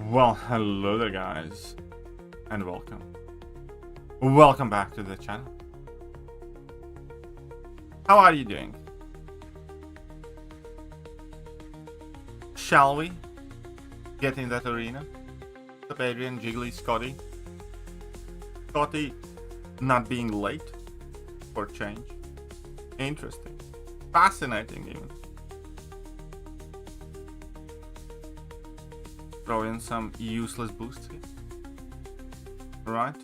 Well, hello there guys, and welcome. Welcome back to the channel. How are you doing? Shall we get in that arena? What's up, Adrian, Jiggly, Scotty? Scotty not being late for change. Interesting. Fascinating even. Throw in some useless boosts here. Right.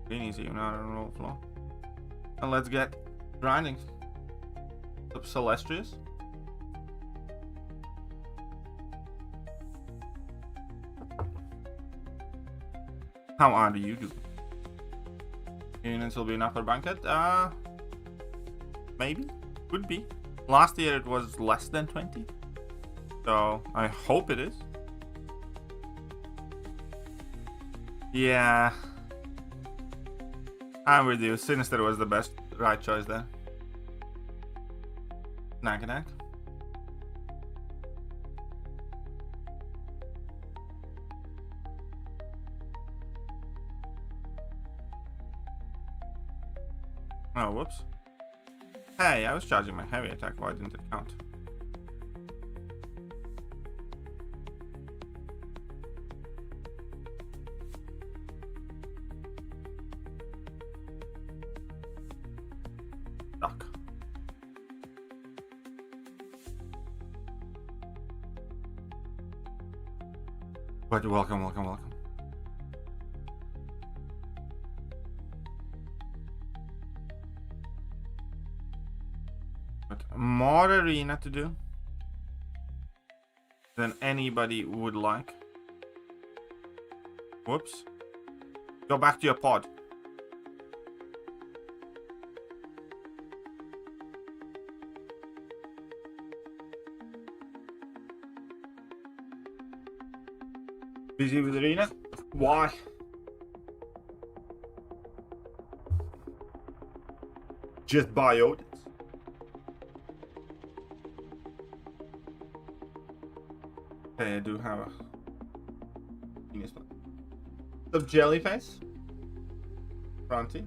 Pretty easy, you're not on roll flow. And let's get grinding. Up Celestrius. How are you doing? Units will be an upper banquet? Maybe. Could be. Last year it was less than 20. So I hope it is. Yeah. I'm with you. Sinister was the best right choice there. Naganak. Oh, whoops. Hey, I was charging my heavy attack. Why didn't it count? Stuck. But welcome. But more arena to do than anybody would like. Whoops. Go back to your pod. Busy with arena? Why? Just buy Odins. Okay, I do have a genius one. The Jellyface. Fronty.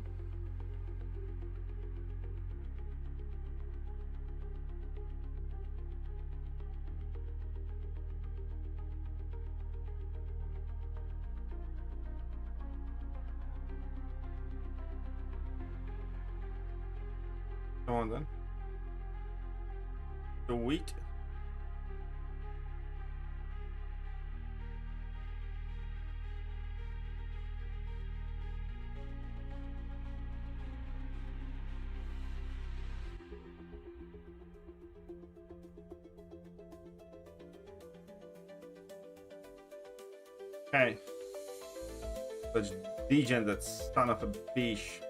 Come on then. The wheat. Hey. Let's degen that son of a bitch.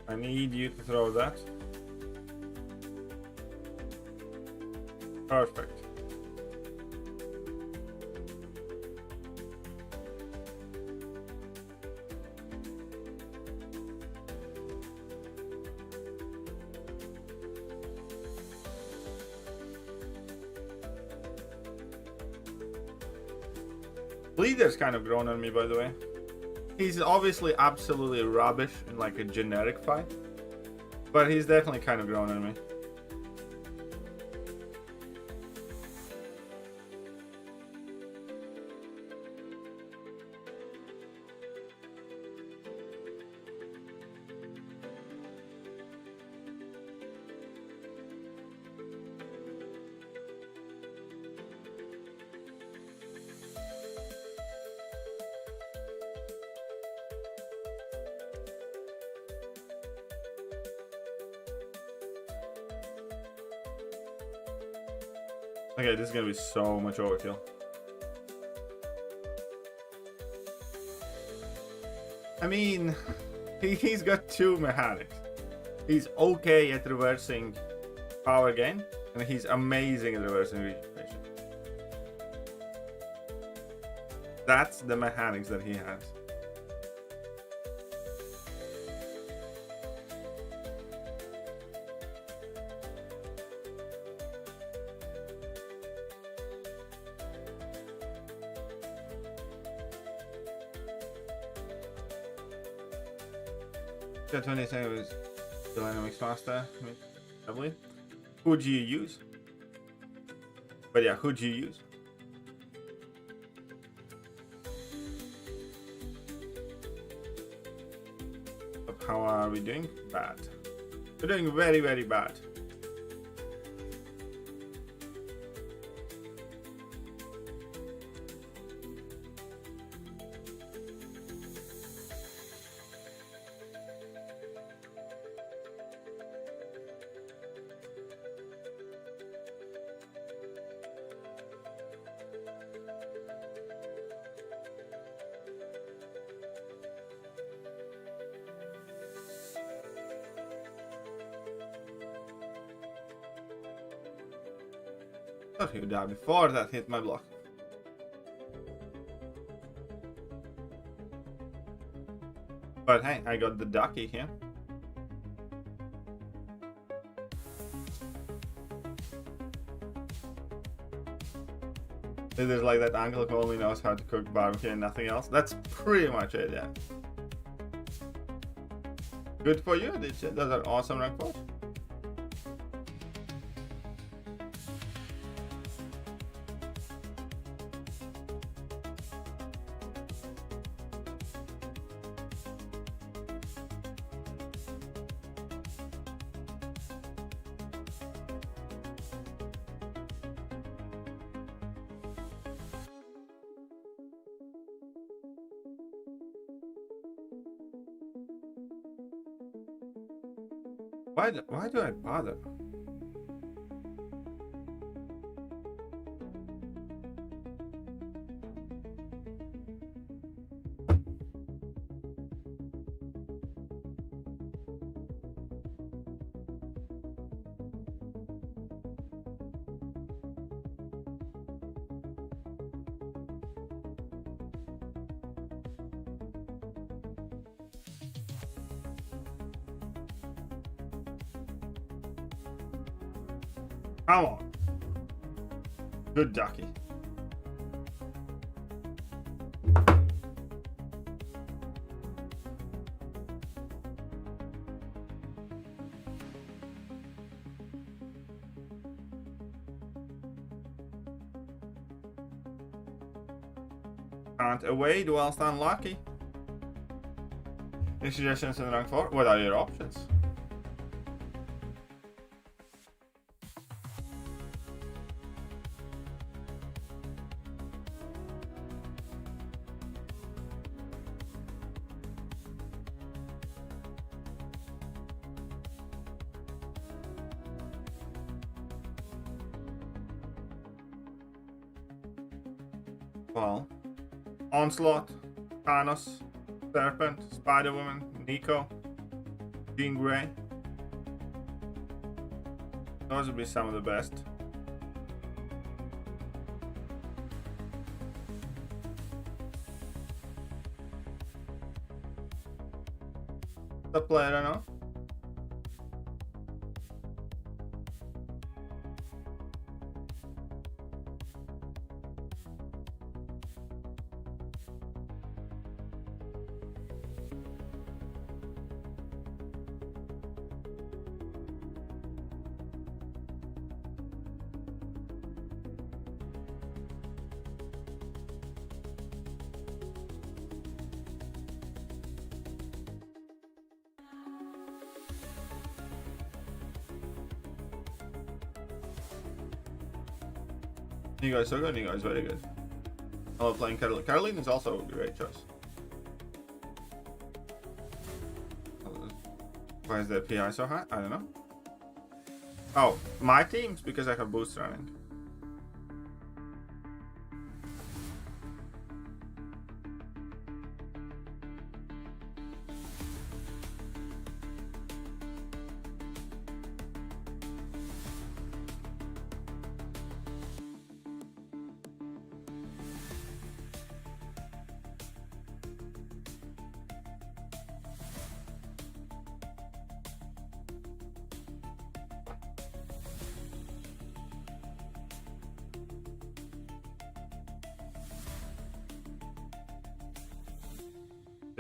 I need you to throw that. Perfect. Leader's kind of grown on me, by the way. He's obviously absolutely rubbish in like a generic fight, but he's definitely kind of grown on me. Okay, this is gonna be so much overkill. I mean, he's got 2 mechanics. He's okay at reversing power gain, and he's amazing at reversing regeneration. That's the mechanics that he has. Got 27 was Dynamics Master, probably. Who do you use? But yeah, who do you use? How are we doing? Bad. We're doing very, very bad. Thought he would die before that hit my block. But hey, I got the ducky here. It is like that uncle who only knows how to cook barbecue and nothing else. That's pretty much it, yeah. Good for you, those are awesome rank 4s. Why do I bother? Come on. Good ducky. Can't evade whilst unlucky. Any suggestions in rank 4? What are your options? Well, Onslaught, Thanos, Serpent, Spider-Woman, Nico, Jean Grey. Those would be some of the best. The player, I don't know. You guys so good, you guys very good. I love playing Caroline. Caroline is also a great choice. Why is the PI so high? I don't know. Oh, my team's because I have boost running.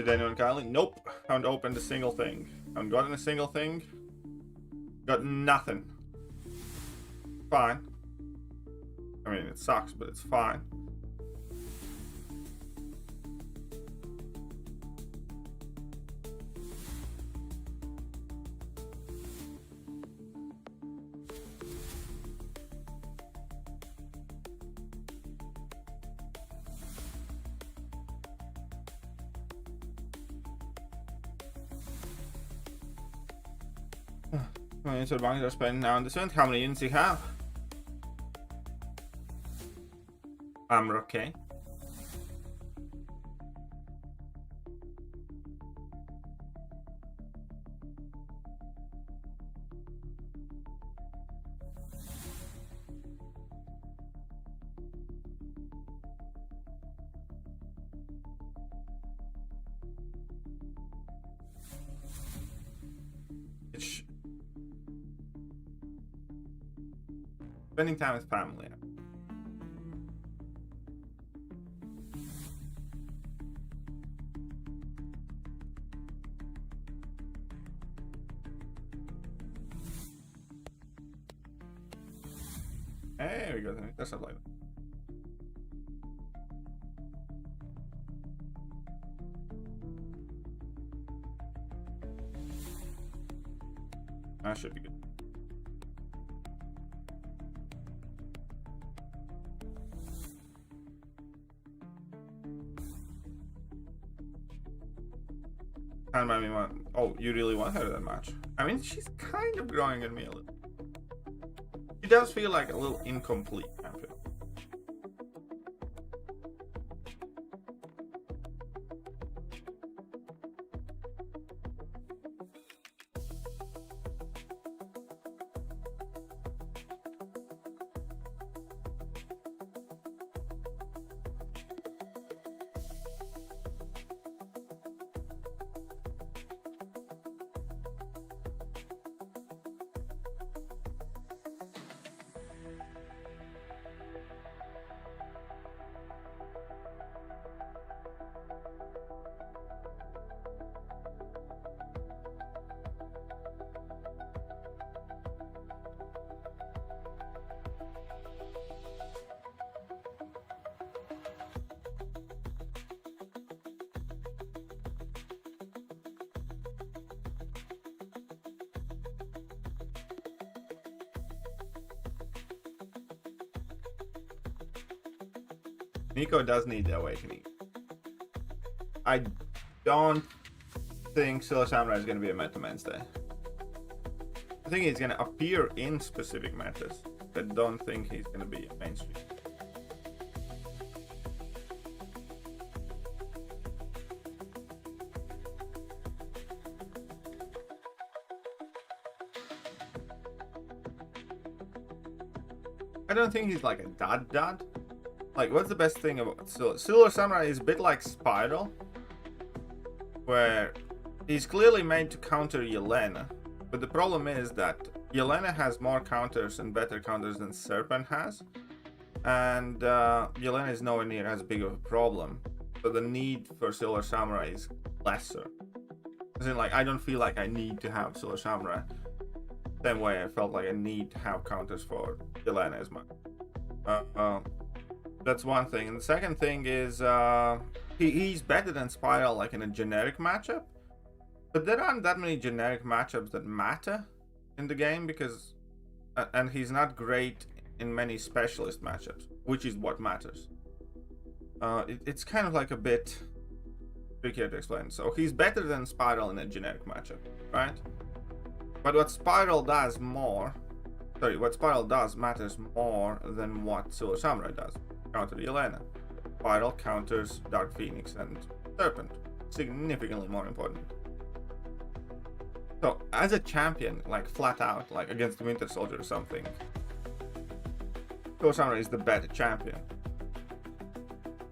Did anyone kindly? Nope. Haven't opened a single thing. Haven't gotten a single thing. Got nothing. Fine. I mean, it sucks, but it's fine. How many banks are spending now in this event? How many units do you have? I'm okay. Spending time with family. There we go. That's not like that. That should be good. Can't buy me one. Oh, you really want her that much? I mean, she's kind of growing on me a little. She does feel like a little incomplete, I feel. Nico does need the awakening. I don't think Silver Samurai is going to be a meta mainstay. I think he's going to appear in specific metas, but don't think he's going to be a mainstream. I don't think he's like a dad. Like, what's the best thing about Silver Samurai is a bit like Spiral, where he's clearly made to counter Yelena, but the problem is that Yelena has more counters and better counters than Serpent has, and Yelena is nowhere near as big of a problem, so the need for Silver Samurai is lesser. As in, like, I don't feel like I need to have Silver Samurai same way I felt like I need to have counters for Yelena as much. That's one thing. And the second thing is he's better than Spiral like in a generic matchup, but there aren't that many generic matchups that matter in the game because and he's not great in many specialist matchups, which is what matters. It's kind of like a bit trickier to explain. So he's better than Spiral in a generic matchup, right? But what Spiral does matters more than what Silver Samurai does. Counter Yelena. Spiral counters Dark Phoenix and Serpent. Significantly more important. So, as a champion, like flat out, like against the Winter Soldier or something, Silver Samurai is the better champion.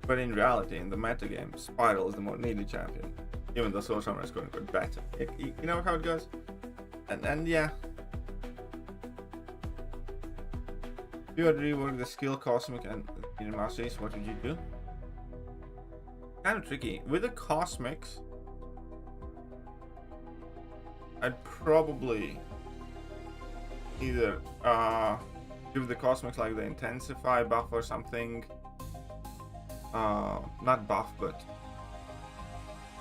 But in reality, in the metagame, Spiral is the more needed champion. Even though Silver Samurai is going to be better. You know how it goes? And yeah. If you had reworked the skill Cosmic and in Masters, what would you do? Kind of tricky. With the Cosmics, I'd probably either give the cosmics like the intensify buff or something. Not buff, but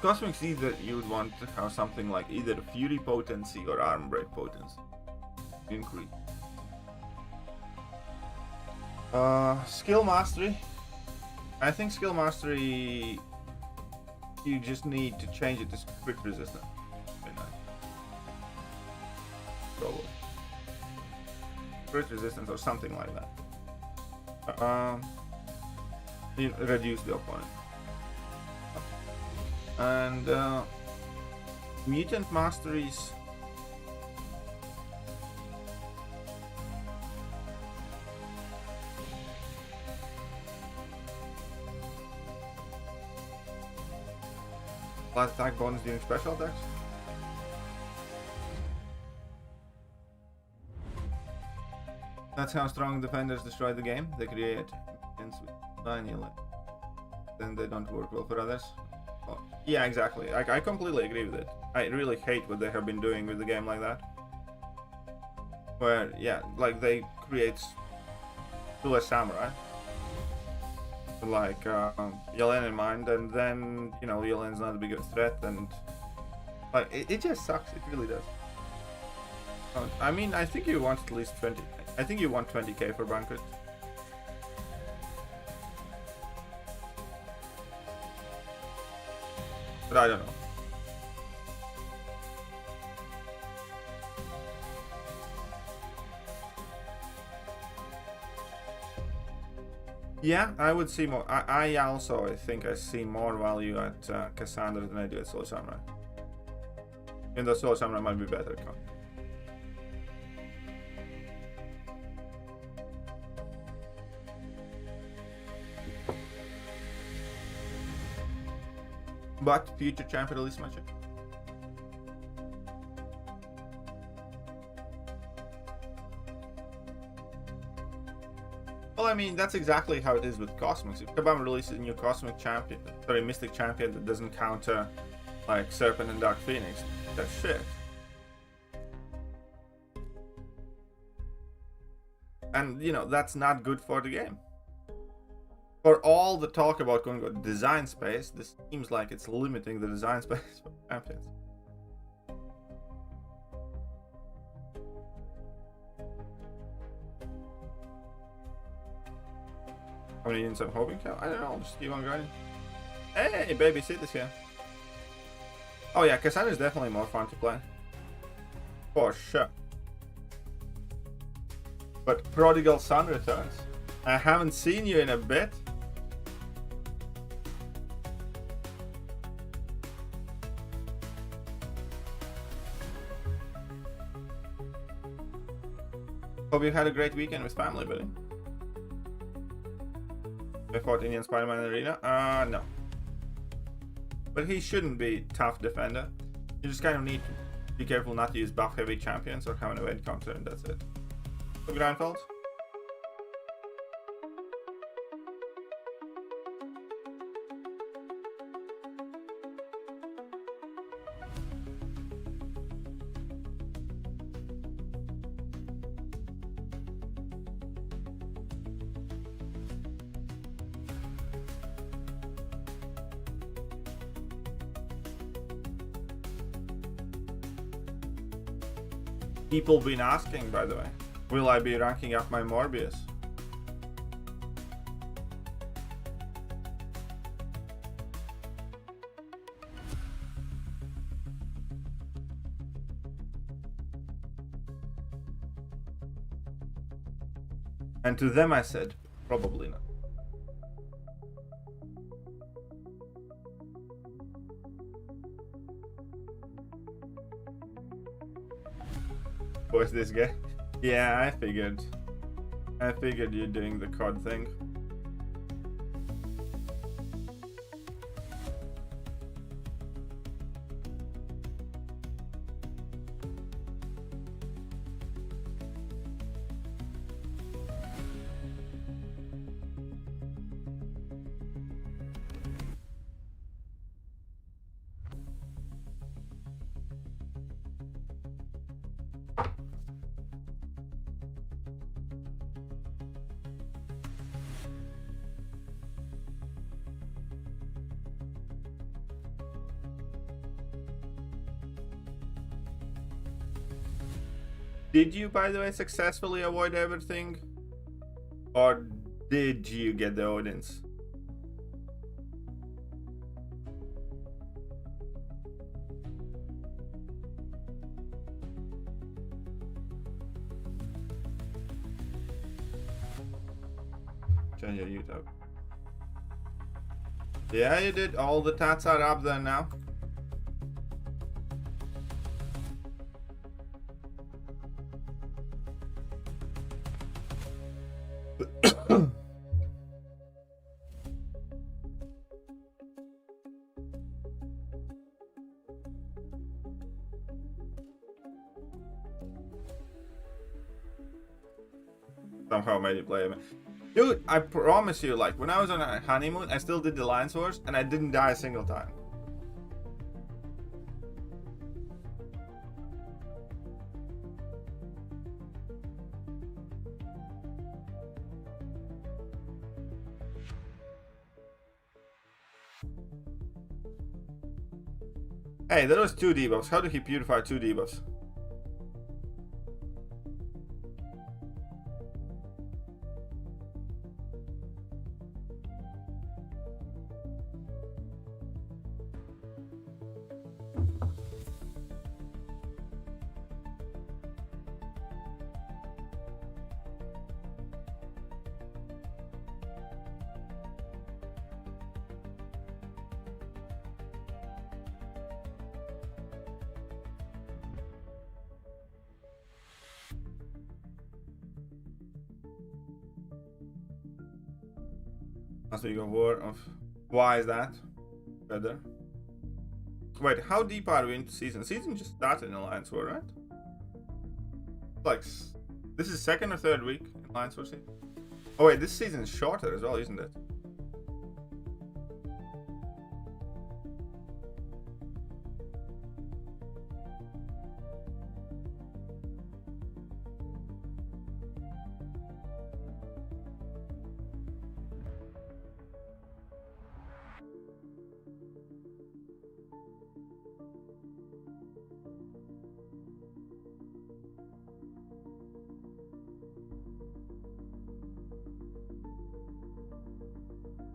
cosmics either you'd want to have something like either fury potency or arm break potency increase. Skill mastery. I think skill mastery you just need to change it to crit resistant. Probably crit resistance or something like that. You reduce the opponent. And mutant masteries. Flat attack bonus during special attacks. That's how strong defenders destroy the game. They create mutants with annihilate. Then they don't work well for others. Oh, yeah, exactly. I completely agree with it. I really hate what they have been doing with the game like that. Where, yeah, like they create two samurai. Like Yelen in mind, and then, you know, Yelen's not a big threat, and like it just sucks. It really does. I mean, I think you want at least 20. I think you want 20k for Banquet. But I don't know. Yeah, I would see more. I also, I think I see more value at Cassandra than I do at Soul Samurai. And the Soul Samurai might be better. But future champion release matchup. Well, I mean, that's exactly how it is with Cosmics. If Kabam releases a new Cosmic champion, sorry, Mystic champion that doesn't counter like Serpent and Dark Phoenix, that's shit. And, you know, that's not good for the game. For all the talk about going to design space, this seems like it's limiting the design space for champions. How many units I'm hoping for? I don't know, just keep on grinding. Hey, baby Sith is here. Oh yeah, Cassandra is definitely more fun to play. For sure. But Prodigal Son returns. I haven't seen you in a bit. Hope you had a great weekend with family, buddy. I fought Indian Spider-Man in the arena? No. But he shouldn't be tough defender. You just kind of need to be careful not to use buff-heavy champions or have an evade counter, and that's it. So Grindfolds? People been asking, by the way, will I be ranking up my Morbius? And to them I said, probably not. What's this guy? Yeah, I figured you're doing the COD thing. Did you, by the way, successfully avoid everything? Or did you get the audience? Change your YouTube. Yeah, you did. All the tats are up there now. Somehow made you play it. Dude, I promise you, like, when I was on a honeymoon, I still did the Alliance Wars, and I didn't die a single time. Hey, there was 2 debuffs. How did he purify 2 debuffs? Must be a war of. Why is that? Better. Wait, how deep are we into season? Season just started in Alliance War, right? Like, this is 2nd or 3rd week in Alliance War season. Oh wait, this season is shorter as well, isn't it?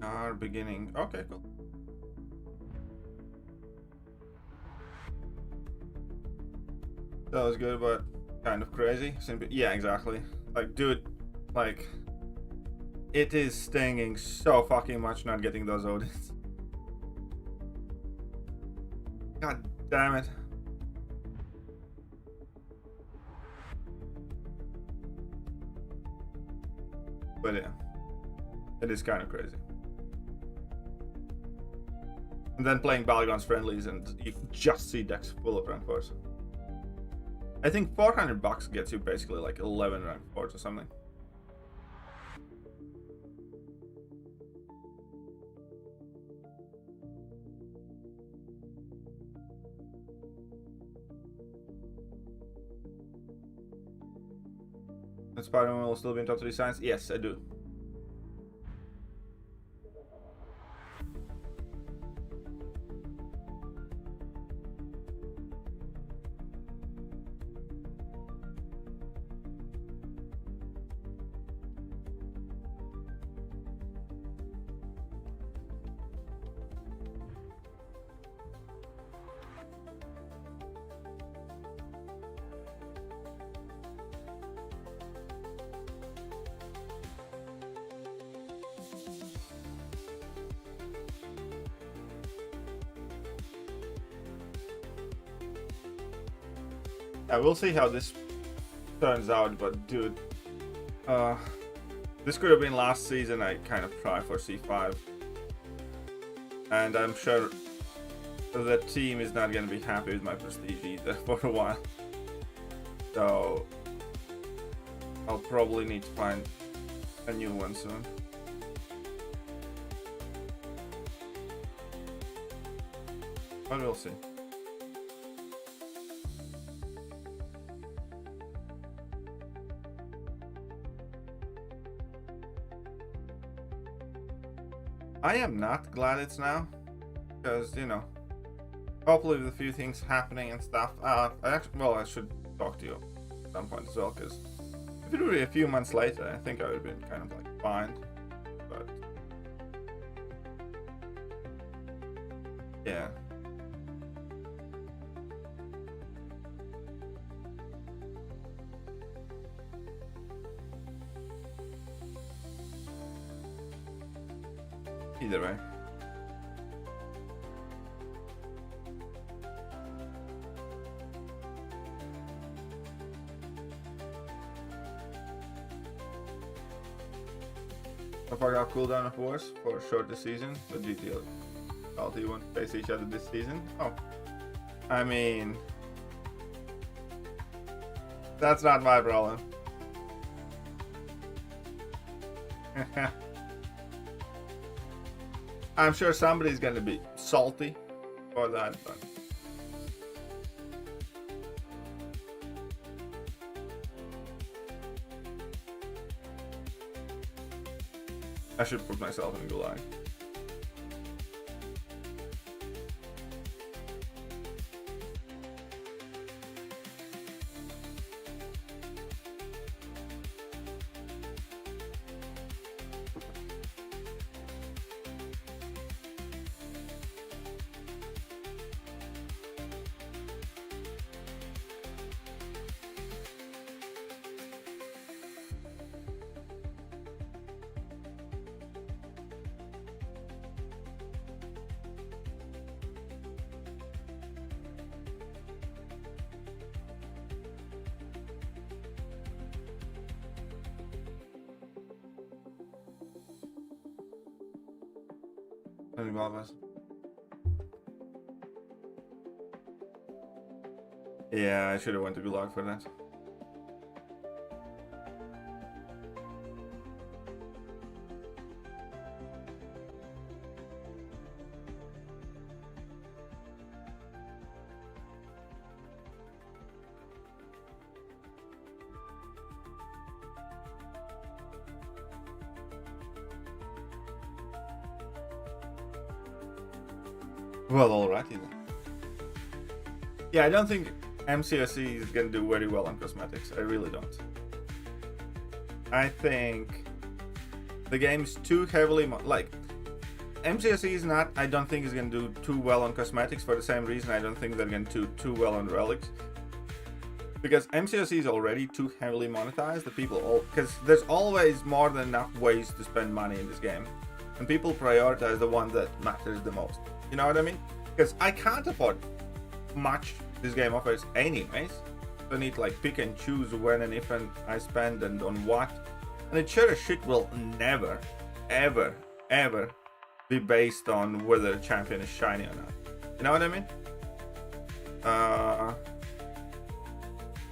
Our beginning. Okay, cool. That was good, but kind of crazy. Yeah, exactly. Like, dude, like, it is stinging so fucking much not getting those Odins. God damn it. But yeah, it is kind of crazy. And then playing Balgon's friendlies and you just see decks full of rank 4s. I think $400 gets you basically like 11 rank 4s or something. And Spider-Man will still be in top 3 science? Yes, I do. Yeah, we'll see how this turns out, but dude, this could have been last season. I kind of tried for C5, and I'm sure the team is not going to be happy with my prestige either for a while. So I'll probably need to find a new one soon. But we'll see. I am not glad it's now, because, you know, hopefully with a few things happening and stuff, I should talk to you. some point as well, because if it would be a few months later, I think I would have been kind of like fine. But yeah. Either way. So far got cooldown of wars for a shorter season, but GTL LT won't face each other this season. Oh, I mean, that's not my problem. I'm sure somebody's gonna be salty for that, but I should put myself in Gulag. Any Balbas? Yeah, I should have went to Gulag for that. Well, alrighty then. Yeah, I don't think MCOC is gonna do very well on cosmetics. I really don't. I think the game's too heavily like MCOC is not. I don't think is gonna do too well on cosmetics for the same reason. I don't think they're gonna do too well on relics, because MCOC is already too heavily monetized. The people all because there's always more than enough ways to spend money in this game, and people prioritize the one that matters the most. You know what I mean? Because I can't afford much this game offers anyways. So I need to like pick and choose when and if and I spend and on what. And it sure as shit will never, ever, ever be based on whether a champion is shiny or not. You know what I mean?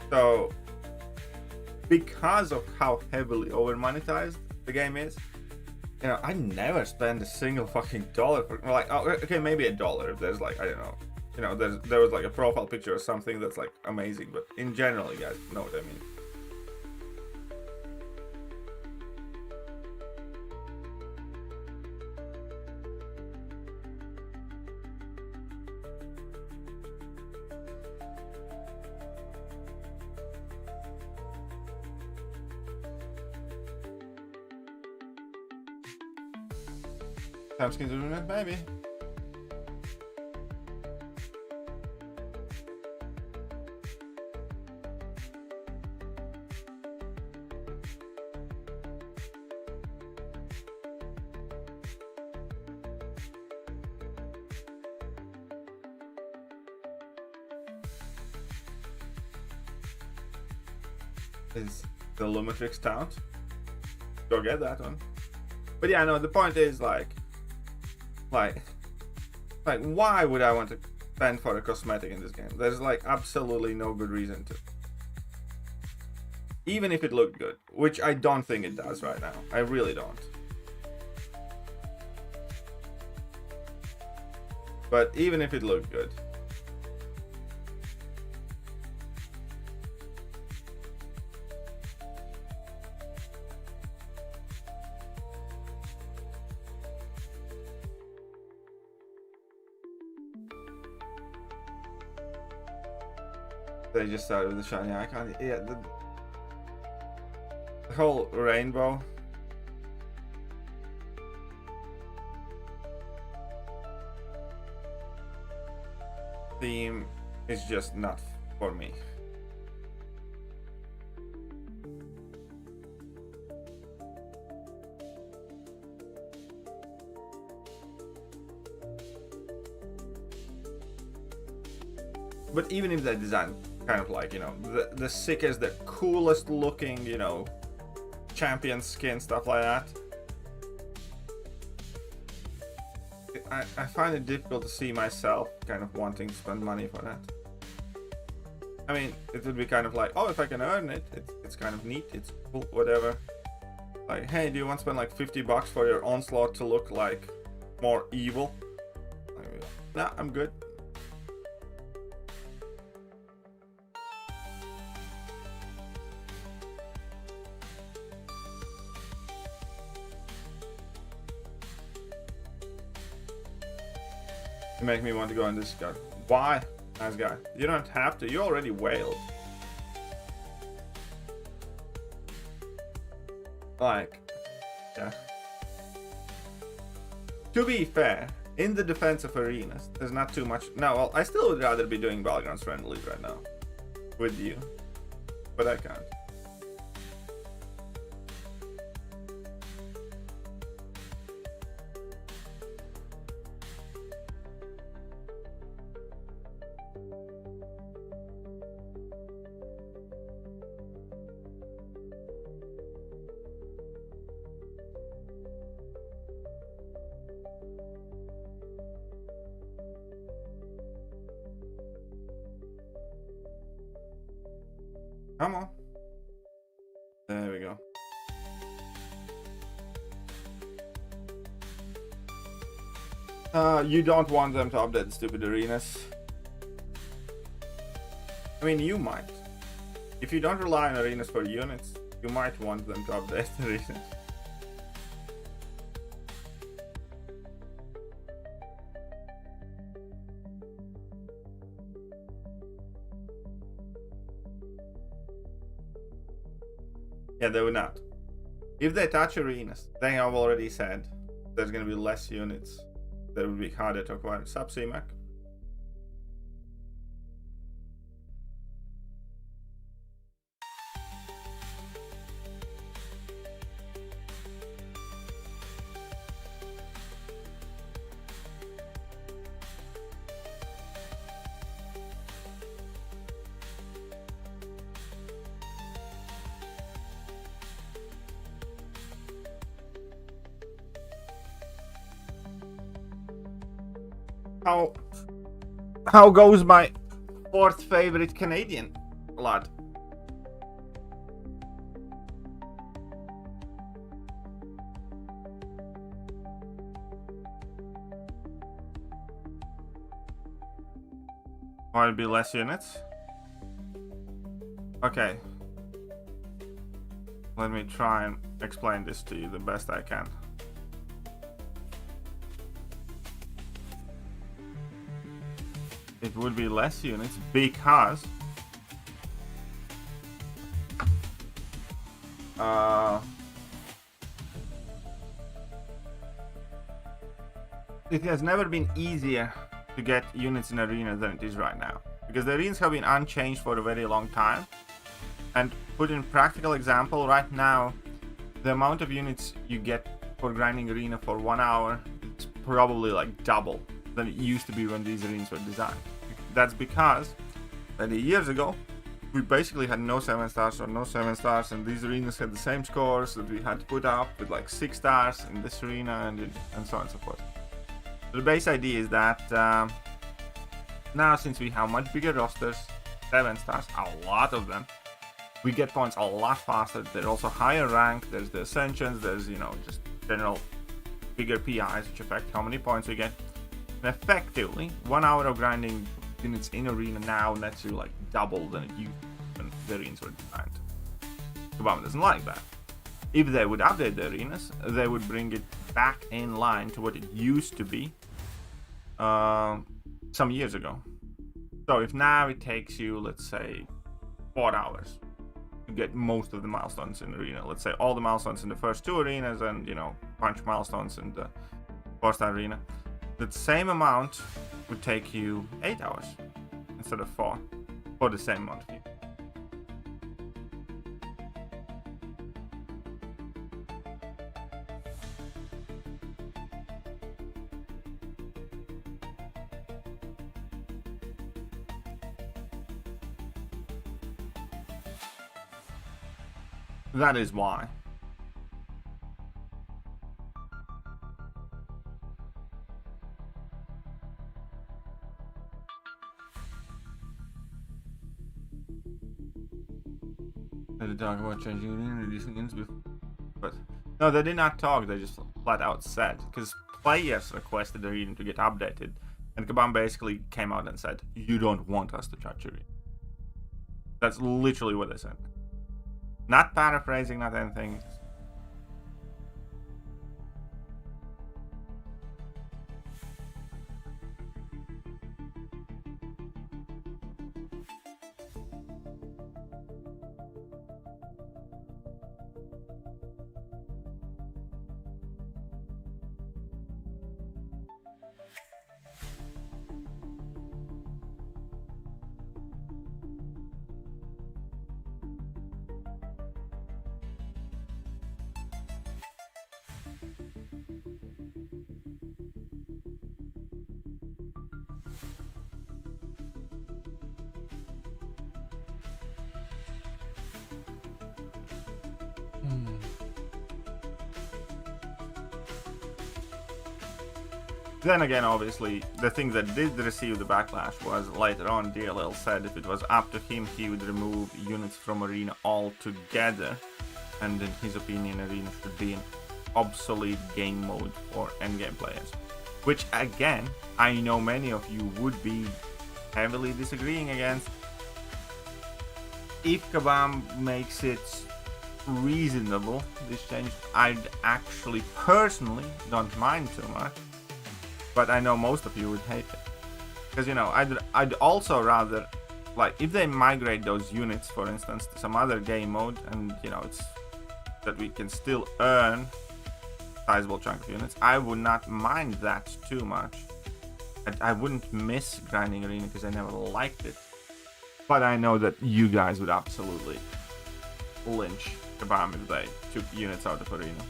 So because of how heavily over monetized the game is, you know, I never spend a single fucking dollar for, like, oh, okay, maybe $1 if there's like, I don't know, you know, there was like a profile picture or something that's like amazing, but in general, you guys know what I mean. Time skins doing it, maybe. Is the Lumatrix count? Go get that one. But yeah, no, the point is like why would I want to spend for a cosmetic in this game? There's like absolutely no good reason to. Even if it looked good, which I don't think it does right now. I really don't. But even if it looked good. They just started with the shiny icon. Yeah, the whole rainbow. Theme is just not for me. But even if they design kind of like, you know, the sickest, the coolest looking, you know, champion skin, stuff like that, I find it difficult to see myself kind of wanting to spend money for that. I mean, it would be kind of like, oh, if I can earn it, it's kind of neat, it's cool, whatever. Like, hey, do you want to spend like $50 for your onslaught to look like more evil? Like, nah, I'm good. You make me want to go on this guy. Why? Nice guy. You don't have to. You already wailed. Like, yeah. To be fair, in the defense of arenas, there's not too much. No, well, I still would rather be doing Battlegrounds friendly right now with you, but I can't. Come on. There we go. You don't want them to update the stupid arenas. I mean, you might. If you don't rely on arenas for units, you might want them to update the arenas. Yeah, they would not. If they touch arenas, they have already said there's going to be less units that would be harder to acquire. Sub CMAC. How goes my fourth favorite Canadian lad? Might be less units. Okay. Let me try and explain this to you the best I can. It would be less units because it has never been easier to get units in arena than it is right now, because the arenas have been unchanged for a very long time. And put in practical example, right now the amount of units you get for grinding arena for 1 hour, it's probably like double than it used to be when these arenas were designed. That's because 20 years ago we basically had no 7 stars or no 7 stars, and these arenas had the same scores that we had to put up with like 6 stars in this arena and so on and so forth. So the base idea is that now, since we have much bigger rosters, 7 stars, a lot of them, we get points a lot faster. They're also higher rank. There's the ascensions, there's, you know, just general bigger PIs which affect how many points we get. And effectively 1 hour of grinding units in arena now nets you like double than it used when the arenas were designed. Kabam doesn't like that. If they would update the arenas, they would bring it back in line to what it used to be some years ago. So if now it takes you, let's say, 4 hours to get most of the milestones in the arena, let's say all the milestones in the first 2 arenas and, you know, bunch milestones in the first arena, the same amount would take you 8 hours instead of 4 for the same amount of you. That is why. Did they talk about changing and reducing ins before? But no, they did not talk. They just flat out said, because players requested the arena to get updated, and Kabam basically came out and said, "You don't want us to touch your arena." That's literally what they said. Not paraphrasing, not anything. Then again, obviously, the thing that did receive the backlash was later on DLL said if it was up to him, he would remove units from Arena altogether. And in his opinion, Arena should be an obsolete game mode for endgame players. Which, again, I know many of you would be heavily disagreeing against. If Kabam makes it reasonable, this change, I'd actually personally don't mind too much. But I know most of you would hate it. Because, you know, I'd also rather, like, if they migrate those units, for instance, to some other game mode, and, you know, it's that we can still earn a sizable chunk of units, I would not mind that too much. I wouldn't miss grinding Arena because I never liked it. But I know that you guys would absolutely lynch Kabam if they took units out of Arena.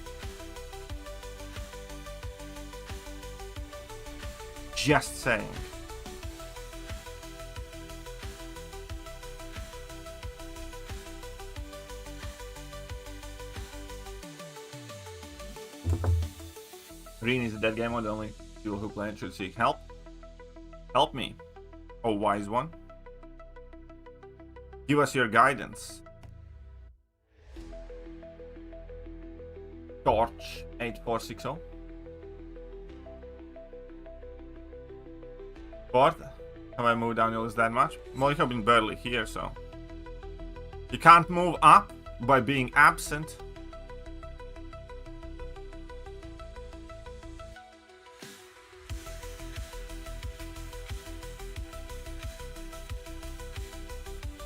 Just saying. Arena is a dead game mode. Only people who play it should seek help. Help me, oh wise one. Give us your guidance. Torch 8460. What? Have I moved down your list that much? Well, you've been barely here, so. You can't move up by being absent.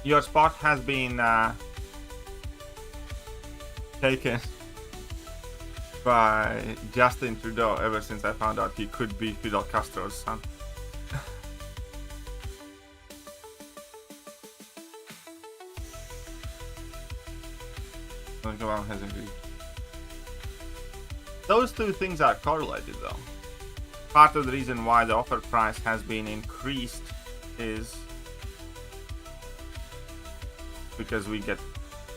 Your spot has been taken by Justin Trudeau ever since I found out he could be Fidel Castro's son. Has agreed. Those two things are correlated though. Part of the reason why the offer price has been increased is because we get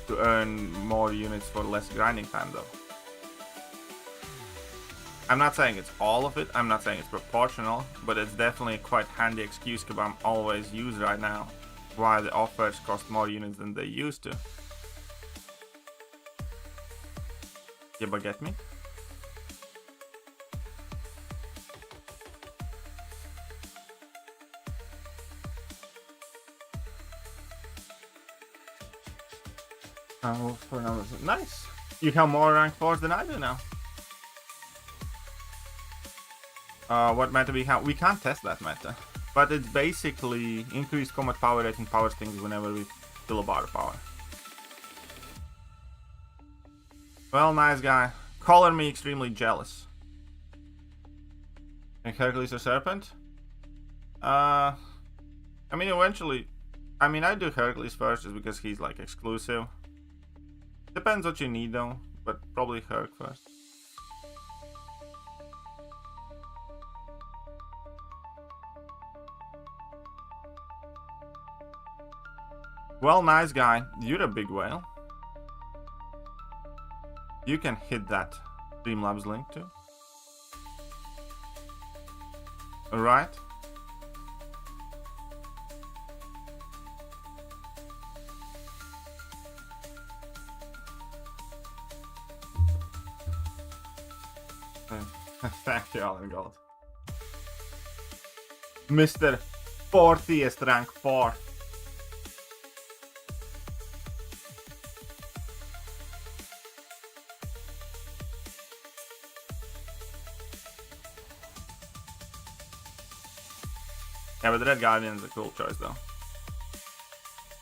to earn more units for less grinding time though. I'm not saying it's all of it, I'm not saying it's proportional, but it's definitely a quite handy excuse Kabam always use right now why the offers cost more units than they used to. Yeah, but get me? For numbers. Nice! You have more rank 4s than I do now. What meta we have? We can't test that meta. But it's basically increased combat power rate and power stings whenever we fill a bar of power. Well, nice guy. Color me extremely jealous. And Hercules or Serpent? I mean, eventually... I mean, I do Hercules first just because he's, like, exclusive. Depends what you need, though. But probably Herc first. Well, nice guy. You're a big whale. You can hit that Streamlabs link too. Alright. Thank you, Alan Gold. Mr. 40th rank 4. Yeah, but the Red Guardian is a cool choice though.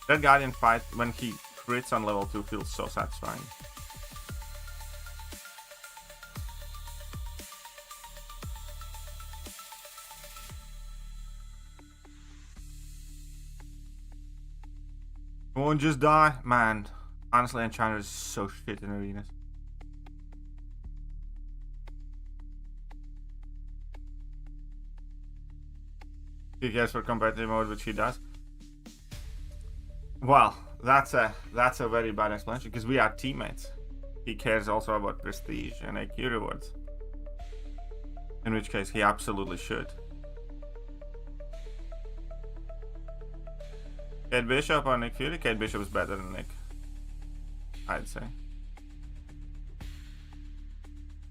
Red Guardian fight when he crits on level 2 feels so satisfying. Won't just die? Man, honestly, Enchanter is so shit in arenas. He cares for competitive mode, which he does. Well, that's a very bad explanation because we are teammates. He cares also about prestige and AQ rewards. In which case, he absolutely should. Kate Bishop or Nick Fury? Kate Bishop is better than Nick, I'd say.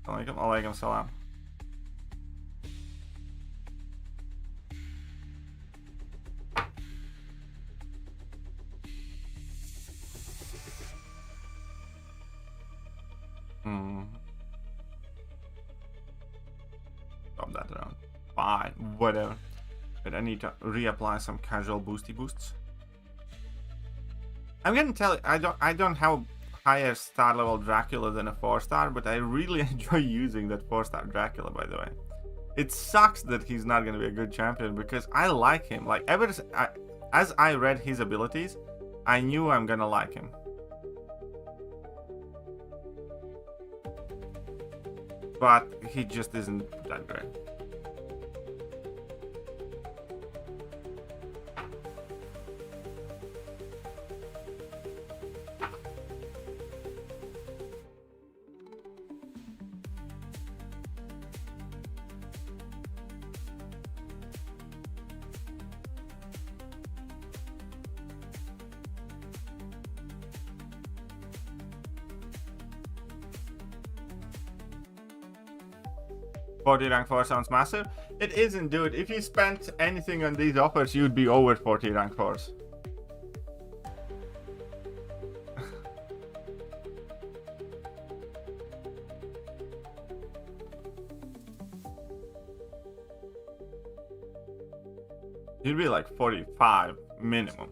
Alaikum salam. Stop that around. Fine, whatever. But I need to reapply some casual boosts. I'm gonna tell you, I don't have a higher star level Dracula than a 4-star, but I really enjoy using that 4-star Dracula, by the way. It sucks that he's not gonna be a good champion because I like him. Like as I read his abilities, I knew I'm gonna like him. But he just isn't that great. $40 rank 4 sounds massive. It isn't, dude. If you spent anything on these offers, you'd be over 40 rank 4s. You'd be like 45 minimum.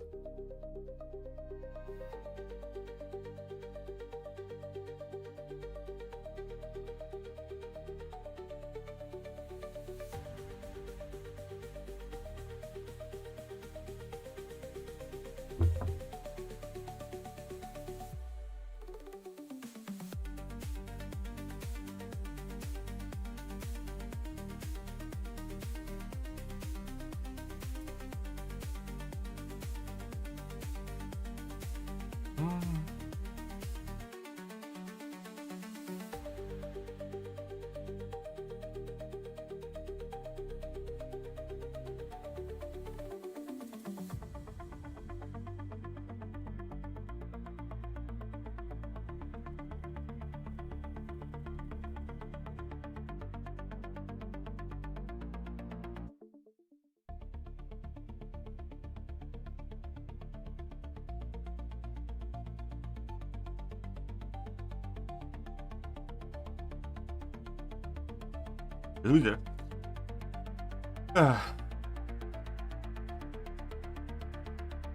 Loser.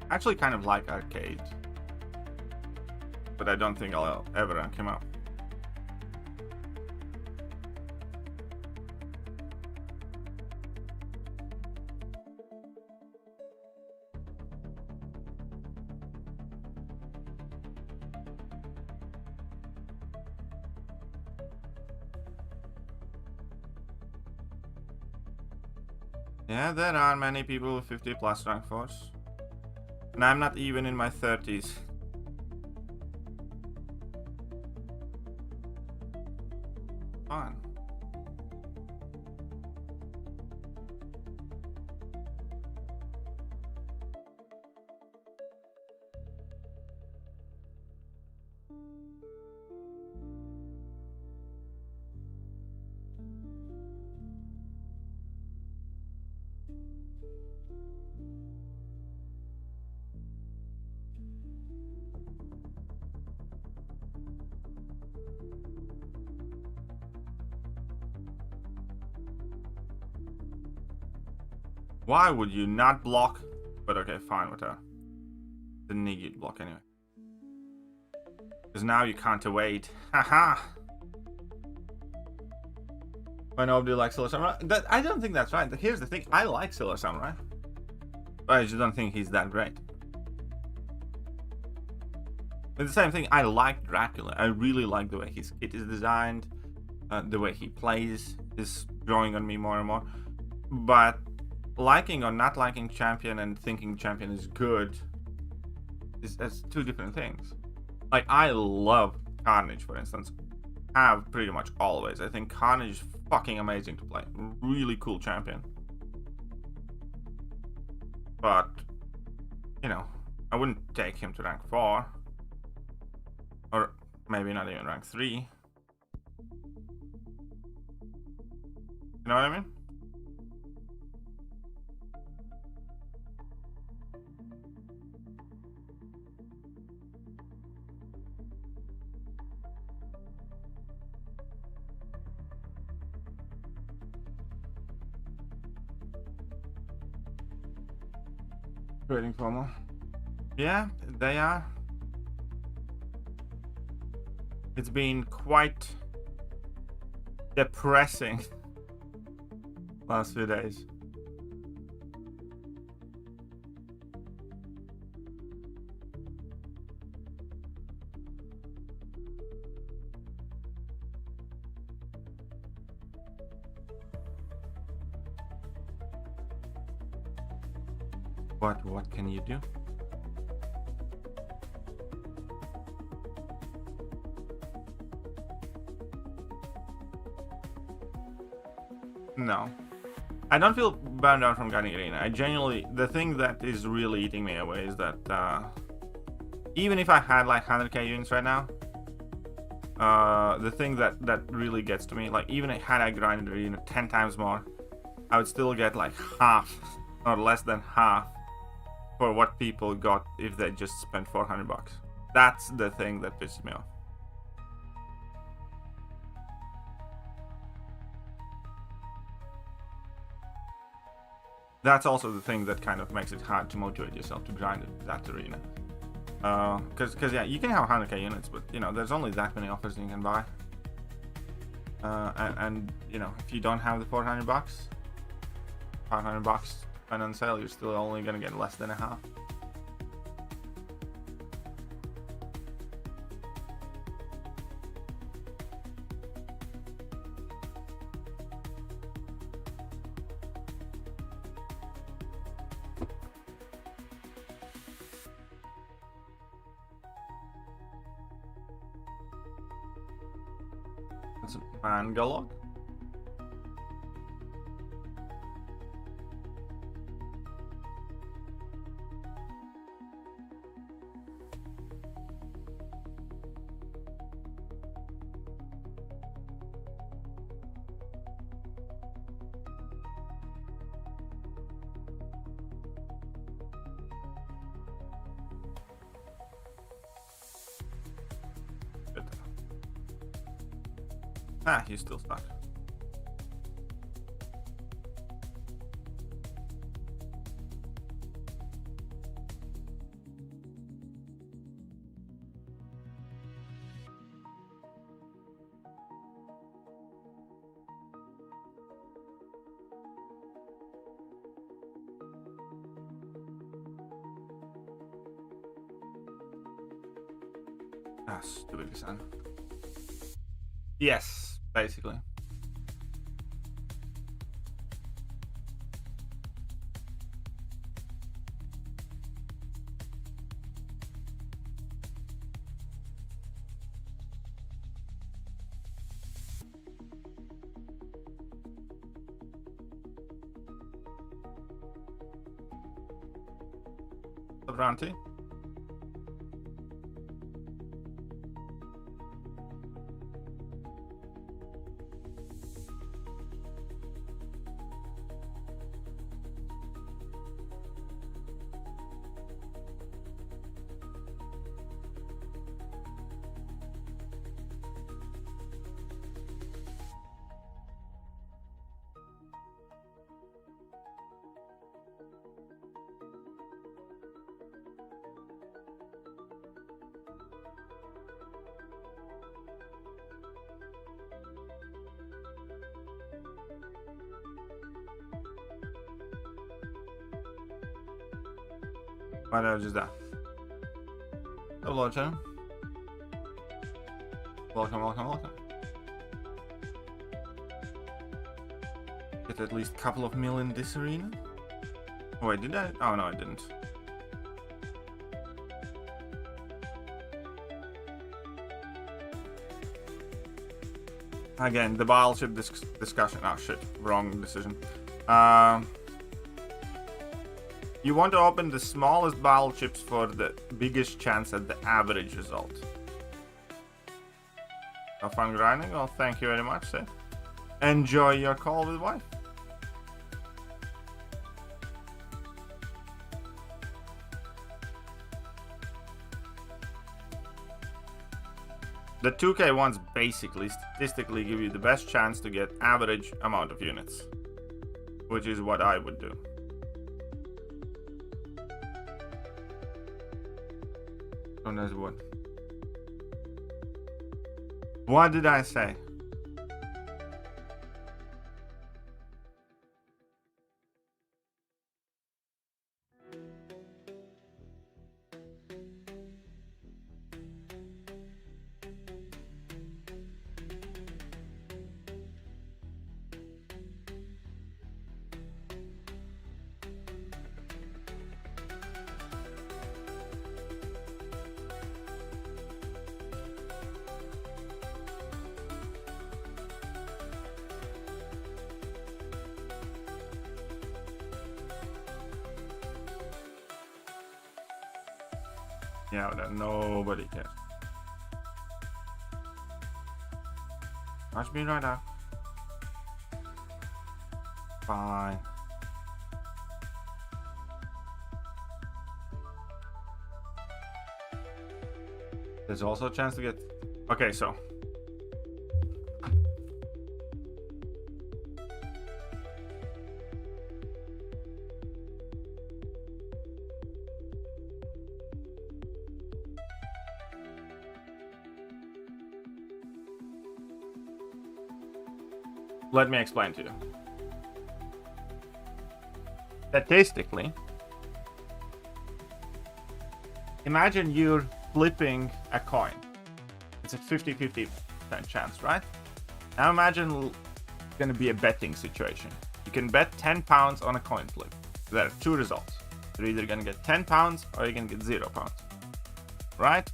Actually kind of like arcade. But I don't think I'll ever rank him up. Yeah, there are many people with 50 plus rank 4s. And I'm not even in my 30s. Fun. Why would you not block? But okay, fine, whatever. Didn't need you to block anyway. Because now you can't evade. Haha! Why nobody likes Silver Samurai? I don't think that's right. Here's the thing, I like Silver Samurai. But I just don't think he's that great. It's the same thing, I like Dracula. I really like the way his kit is designed. The way he plays is growing on me more and more. But liking or not liking Champion and thinking Champion is good that's two different things. Like, I love Carnage, for instance. Have pretty much always. I think Carnage is fucking amazing to play. Really cool champion. But, you know, I wouldn't take him to rank 4. Or maybe not even rank 3. You know what I mean? Waiting for more. Yeah, they are. It's been quite depressing last few days. What can you do? No. I don't feel burned out from Gunning Arena. I genuinely, the thing that is really eating me away is that even if I had like 100k units right now, the thing that really gets to me, like even had I grinded Arena 10 times more, I would still get like half or less than half for what people got if they just spent 400 bucks. That's the thing that pisses me off. That's also the thing that kind of makes it hard to motivate yourself to grind that arena. Because yeah, you can have 100k units, but you know, there's only that many offers you can buy. And you know, if you don't have the 400 bucks, 500 bucks and on sale, you're still only gonna get less than a half. That's a Mangalog. Ah, he's still stuck. Ah, stupid son. Yes, basically. Ranty. What else is that? Hello, Chen. Welcome, welcome, welcome. Get at least a couple of mil in this arena. Oh, wait, did I? Oh, no, I didn't. Again, the battleship discussion. Oh, shit. Wrong decision. You want to open the smallest battleships for the biggest chance at the average result. Have fun grinding? Well, thank you very much, Seth. Enjoy your call with wife. The 2K ones basically statistically give you the best chance to get average amount of units, which is what I would do. Oh, there's one. What did I say? Yeah, that nobody cares. Watch me right now. Fine. There's also a chance to get... Okay, so... Let me explain to you. Statistically, imagine you're flipping a coin. It's a 50-50% chance, right? Now imagine it's going to be a betting situation. You can bet 10 pounds on a coin flip. There are two results. You're either going to get 10 pounds or you're going to get 0 pounds. Right?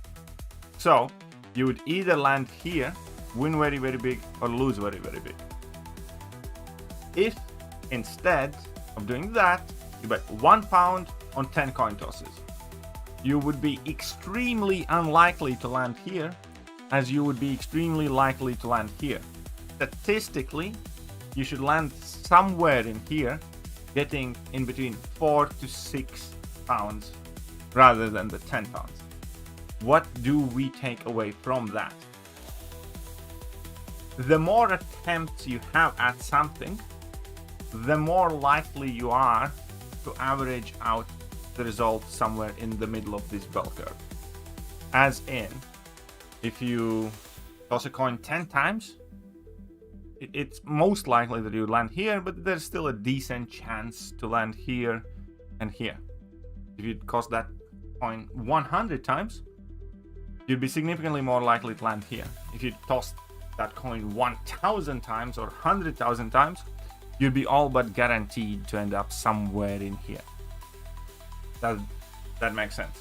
So, you would either land here, win very, very big, or lose very, very big. If instead of doing that, you bet 1 pound on 10 coin tosses, you would be extremely unlikely to land here, as you would be extremely likely to land here. Statistically, you should land somewhere in here, getting in between 4 to 6 pounds rather than the 10 pounds. What do we take away from that? The more attempts you have at something, the more likely you are to average out the result somewhere in the middle of this bell curve. As in, if you toss a coin 10 times, it's most likely that you land here, but there's still a decent chance to land here and here. If you toss that coin 100 times, you'd be significantly more likely to land here. If you tossed that coin 1,000 times or 100,000 times, you'd be all but guaranteed to end up somewhere in here. That makes sense.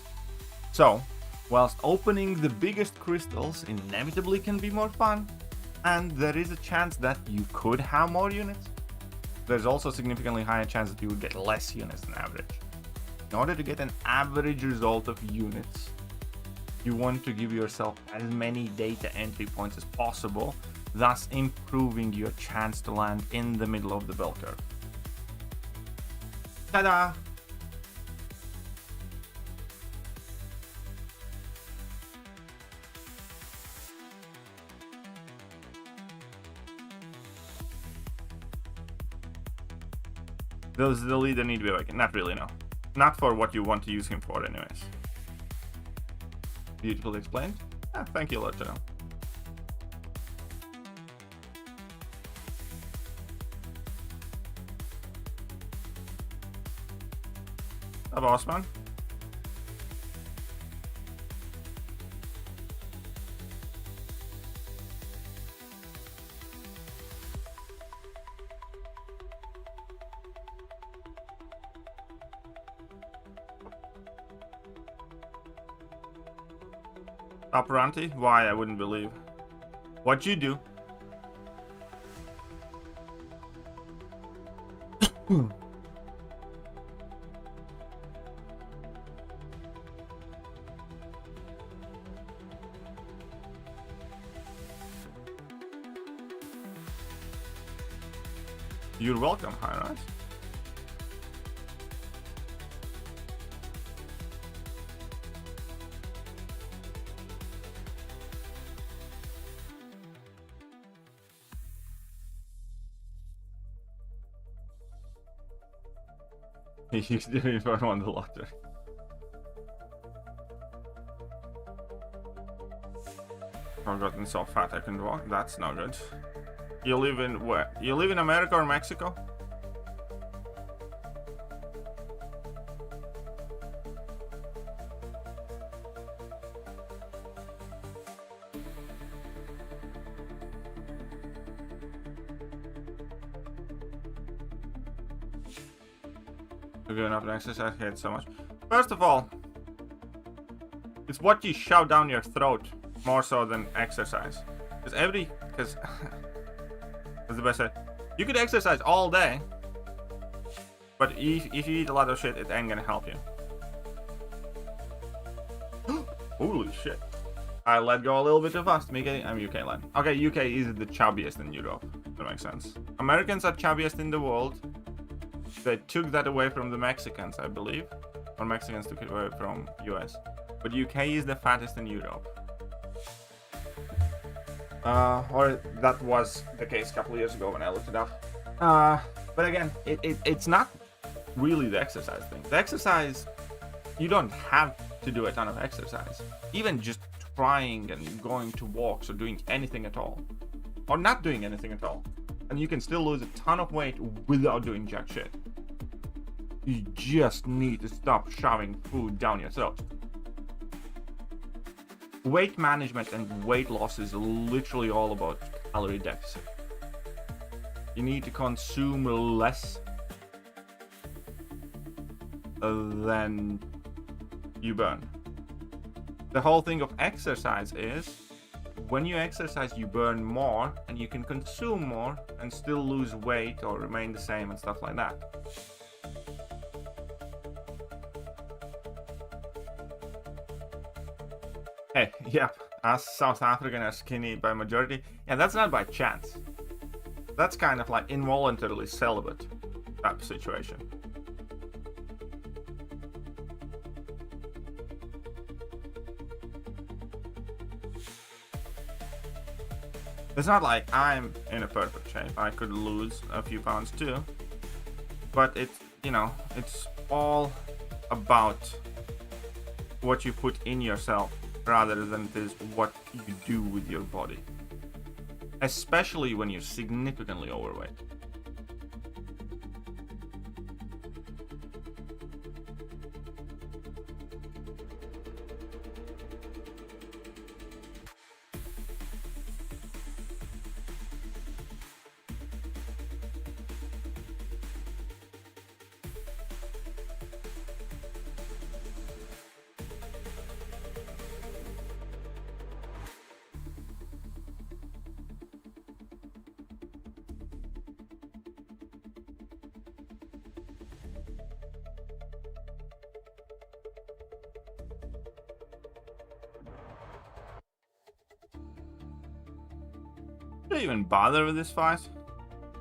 So, whilst opening the biggest crystals inevitably can be more fun, and there is a chance that you could have more units, there's also a significantly higher chance that you would get less units than average. In order to get an average result of units, you want to give yourself as many data entry points as possible, thus improving your chance to land in the middle of the bell curve. Ta-da! Does the leader need to be awakened? Not really, no. Not for what you want to use him for anyways. Beautifully explained. Thank you, Lord General. Hello, Osman. Operanti? Why? I wouldn't believe. What'd you do? You're welcome, High-Rise. You didn't even won the lottery. I've gotten so fat I can walk. That's no good. You live in where? You live in America or Mexico? Good enough to exercise. I hate so much. First of all, it's what you shove down your throat more so than exercise. Because that's the best way. You could exercise all day, but if you eat a lot of shit, it ain't gonna help you. Holy shit! I let go a little bit too fast. I'm UK land. Okay, UK is the chubbiest in Europe. That makes sense. Americans are chubbiest in the world. They took that away from the Mexicans, I believe. Or Mexicans took it away from US. But UK is the fattest in Europe. Or that was the case a couple of years ago when I looked it up. But again, it's not really the exercise thing. The exercise, you don't have to do a ton of exercise. Even just trying and going to walks or doing anything at all. Or not doing anything at all. And you can still lose a ton of weight without doing jack shit. You just need to stop shoving food down your throat. Weight management and weight loss is literally all about calorie deficit. You need to consume less than you burn. The whole thing of exercise is when you exercise, you burn more and you can consume more and still lose weight or remain the same and stuff like that. Hey, yep, us South African are skinny by majority. Yeah, that's not by chance. That's kind of like involuntarily celibate type of situation. It's not like I'm in a perfect shape. I could lose a few pounds too. But it's, it's all about what you put in yourself rather than it is what you do with your body. Especially when you're significantly overweight. Should I even bother with this fight?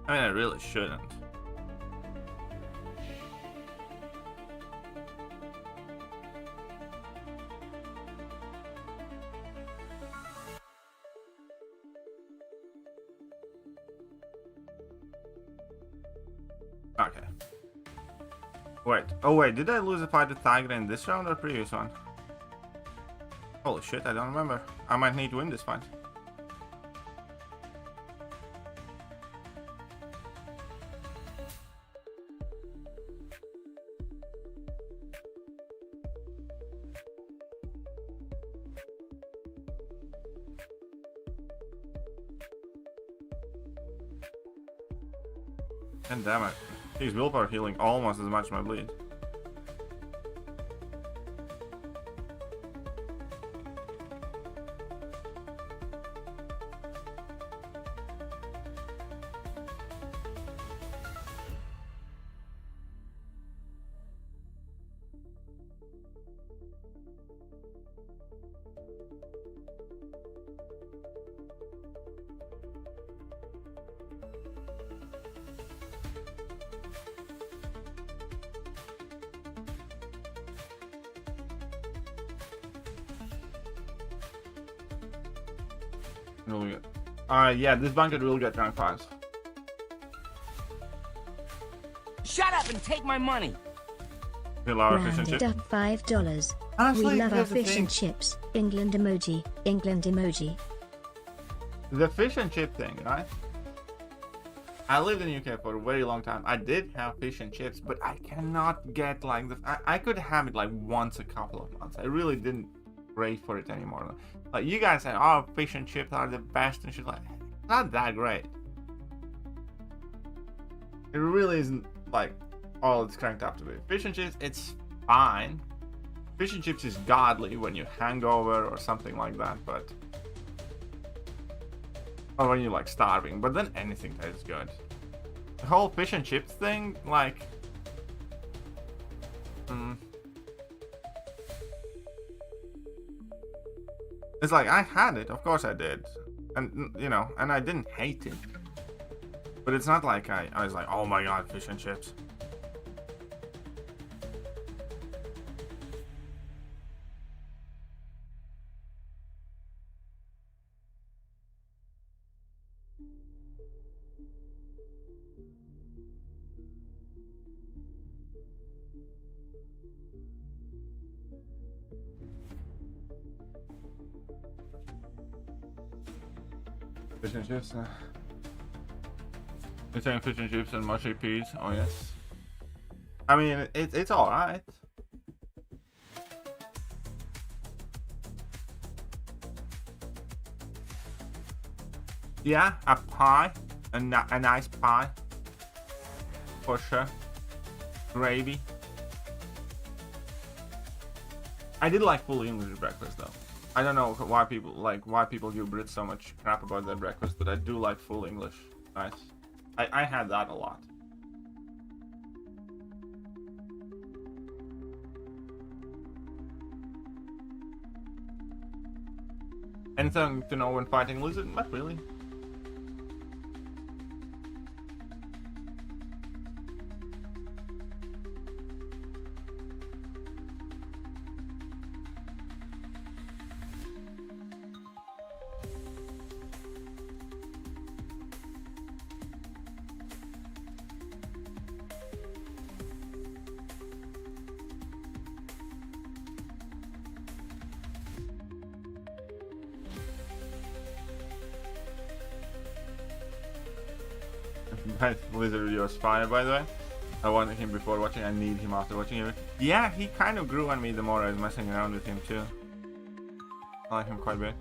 I mean, I really shouldn't. Okay. Wait. Oh wait, did I lose a fight to Tiger in this round or previous one? Holy shit, I don't remember. I might need to win this fight. And damn it. He's willpower healing almost as much as my bleed. Really good. Yeah, this bunker will get rank 5. Shut up and take my money. We love our fish and Rounded chips. up $5. Honestly, We love our here's the fish thing. and chips. England emoji. England emoji. The fish and chip thing, right? I lived in the UK for a very long time. I did have fish and chips, but I cannot get like I could have it like once a couple of months. I really didn't crave for it anymore. Like you guys said, oh, fish and chips are the best and shit. Like, not that great. It really isn't like all it's cranked up to be. Fish and chips, it's fine. Fish and chips is godly when you hangover or something like that, but or when you're like starving. But then anything tastes good. The whole fish and chips thing, like, it's like I had it, of course I did, and you know, and I didn't hate it. But it's not like I was like, oh my god, fish and chips. Fish and chips. You're saying fish and chips and mushy peas? Oh yes. I mean, it's all right. Yeah, a pie, a nice pie, for sure. Gravy. I did like full English breakfast though. I don't know why people give Brits so much crap about their breakfast, but I do like full English. Nice. I had that a lot. Anything to know when fighting lizard? Not really. My lizard video is fire, by the way. I wanted him before watching. I need him after watching it. Yeah, he kind of grew on me the more I was messing around with him too. I like him quite a bit.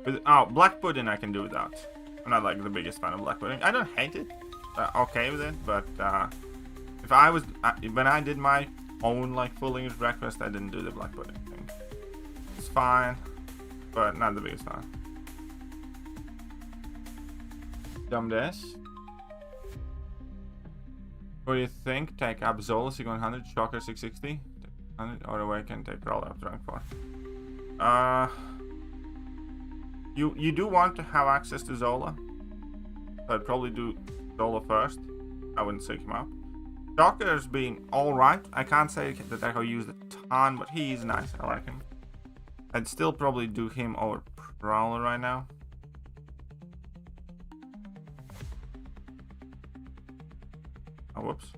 But, oh, black pudding I can do without. I'm not like the biggest fan of black pudding. I don't hate it. Okay with it, but if I was when I did my own like full English breakfast, I didn't do the black pudding thing. It's fine, but not the biggest fan. Dumb this. What do you think? Take Absol 100, Shocker 660. Or I can take roll after rank 4. You do want to have access to Zola. So I'd probably do Zola first. I wouldn't seek him out. Docker's been alright. I can't say that I have used a ton, but he's nice. I like him. I'd still probably do him over Prowler right now. Oh, whoops.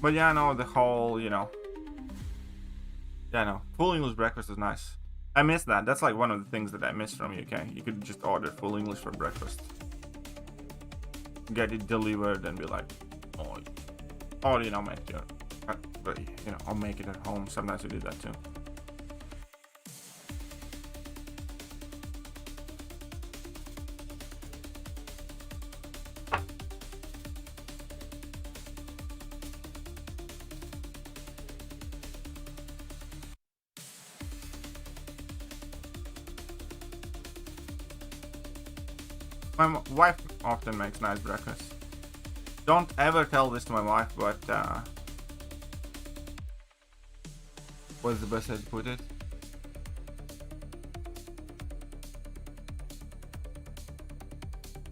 But yeah, no, the whole, you know. Yeah, no. Full English breakfast is nice. I miss that. That's like one of the things that I miss from UK. You could just order full English for breakfast. Get it delivered and be like, oh, or, you know, make your, but, you know, I'll make it at home. Sometimes we do that too. My wife often makes nice breakfast. Don't ever tell this to my wife, but what's the best way to put it?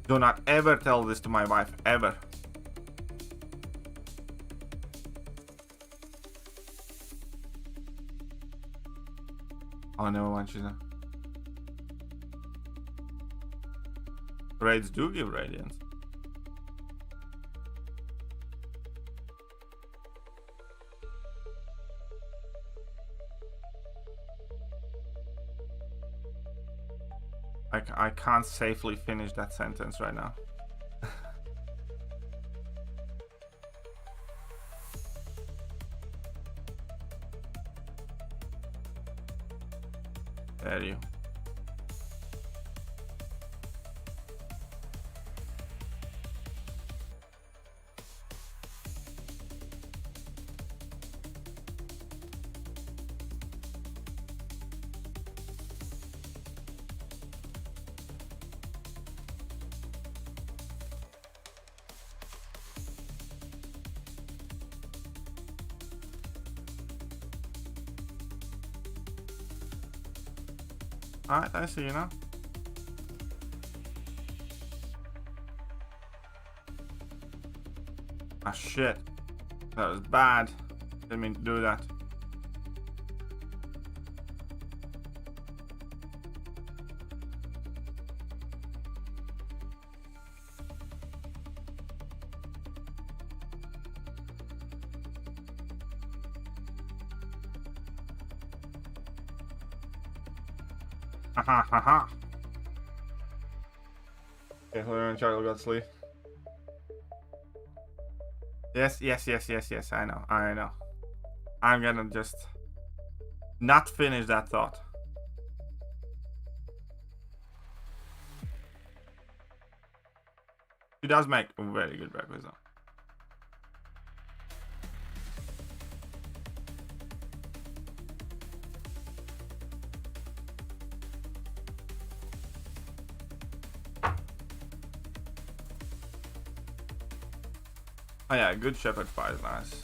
Do not ever tell this to my wife, ever. Oh, never mind, she's not. Raids do give radiance. I can't safely finish that sentence right now. There you. Alright, I see you now. Ah, shit. That was bad. Didn't mean to do that. Haha, haha. Okay, we're in Charlie got sleep. Yes. I know. I'm gonna just not finish that thought. She does make a very good breakfast though. Oh yeah, good shepherd pie is nice.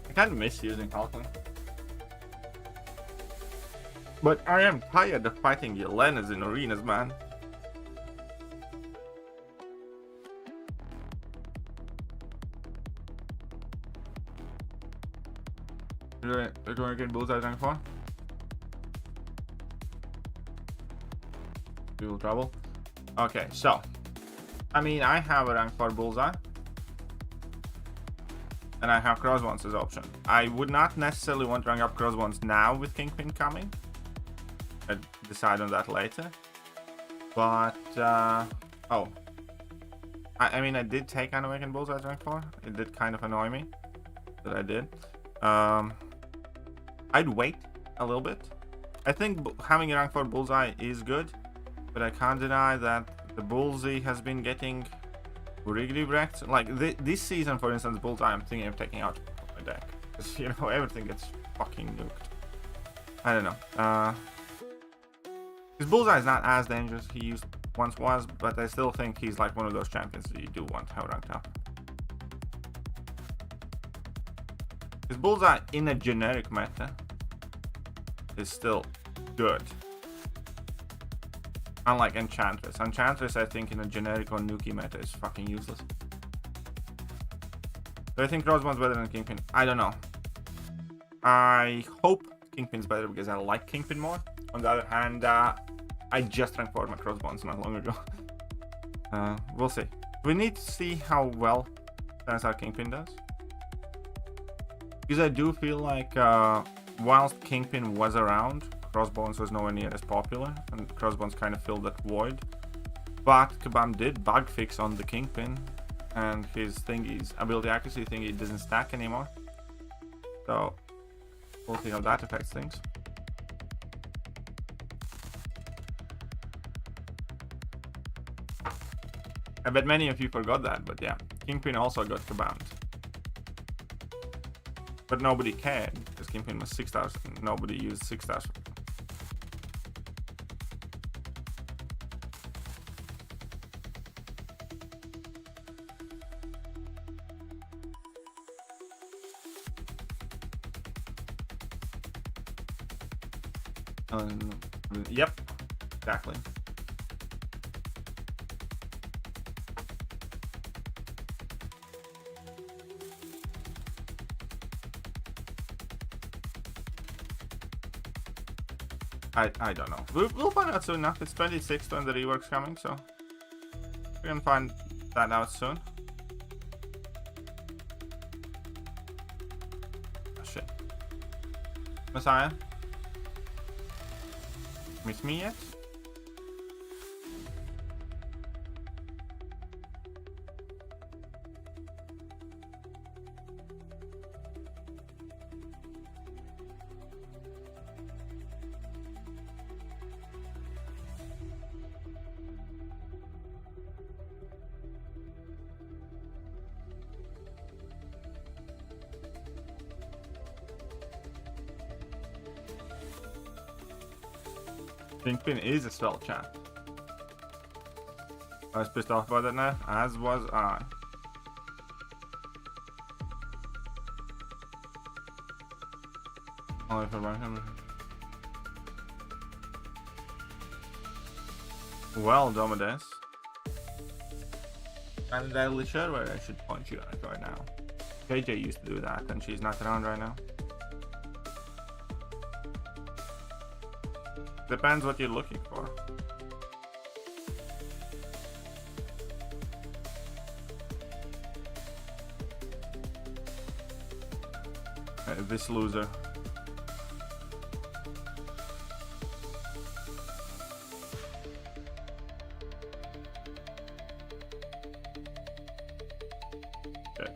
I kind of miss using Halcon. But I am tired of fighting Yelenas in arenas, man. You're going to get bullseye rank 4? You will trouble? Okay, so. I mean, I have a rank 4 bullseye. and I have crossbones as option. I would not necessarily want to rank up crossbones now with Kingpin coming. I'd decide on that later. But, oh. I mean, I did take Unawakened Bullseye rank 4. It did kind of annoy me that I did. I'd wait a little bit. I think having a rank 4 Bullseye is good, but I can't deny that the Bullseye has been getting really wrecked. Like, this season, for instance, Bullseye, I'm thinking of taking out my deck. Because, you know, everything gets fucking nuked. I don't know. His Bullseye is not as dangerous as he once was, but I still think he's like one of those champions that you do want to have ranked up. His Bullseye in a generic meta is still good. Unlike Enchantress. Enchantress, I think, in a generic or nuki meta is fucking useless. Do I think Crossbone's better than Kingpin? I don't know. I hope Kingpin's better because I like Kingpin more. On the other hand, I just ranked 4 my Crossbones not long ago. We'll see. We need to see how well Transar Kingpin does. Because I do feel like whilst Kingpin was around, Crossbones was nowhere near as popular, and Crossbones kind of filled that void. But Kabam did bug fix on the Kingpin, and his thingies, ability accuracy thingy doesn't stack anymore. So we'll see how that affects things. I bet many of you forgot that, but yeah, Kingpin also got kabammed. But nobody cared, because Kingpin was 6 stars, and nobody used 6 stars. Yep, exactly. I don't know. We'll find out soon enough. It's 26th when the rework's coming, so we're gonna find that out soon. Oh, shit. Messiah? Miss me yet? Kingpin is a spell champ. I was pissed off about that now, as was I. Only if I rank him. Well, Domades. I'm not entirely sure where I should point you at right now. JJ used to do that, and she's not around right now. Depends what you're looking for. This loser. Okay.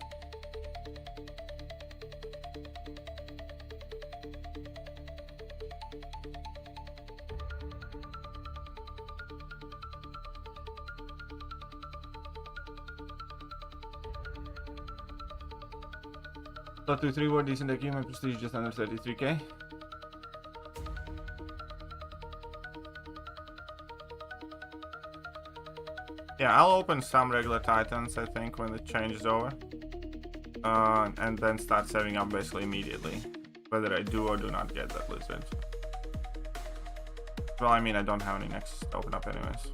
Top 2-3 were decent IQ, my prestige just under 33k. Yeah, I'll open some regular Titans, I think, when the change is over. And then start saving up basically immediately. Whether I do or do not get that lizard. Well, I mean, I don't have any next to open up anyways.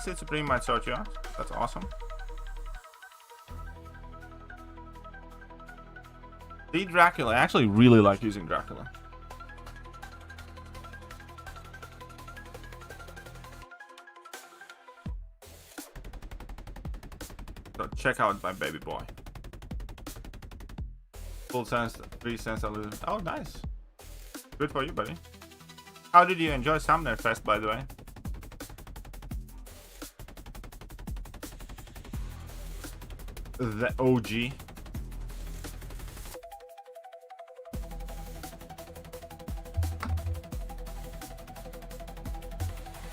Sith Supreme might sort you out. That's awesome. See Dracula. I actually really like using Dracula. So check out my baby boy. Full sense, 3 cents. Oh, nice. Good for you, buddy. How did you enjoy Sumner Fest, by the way? The OG.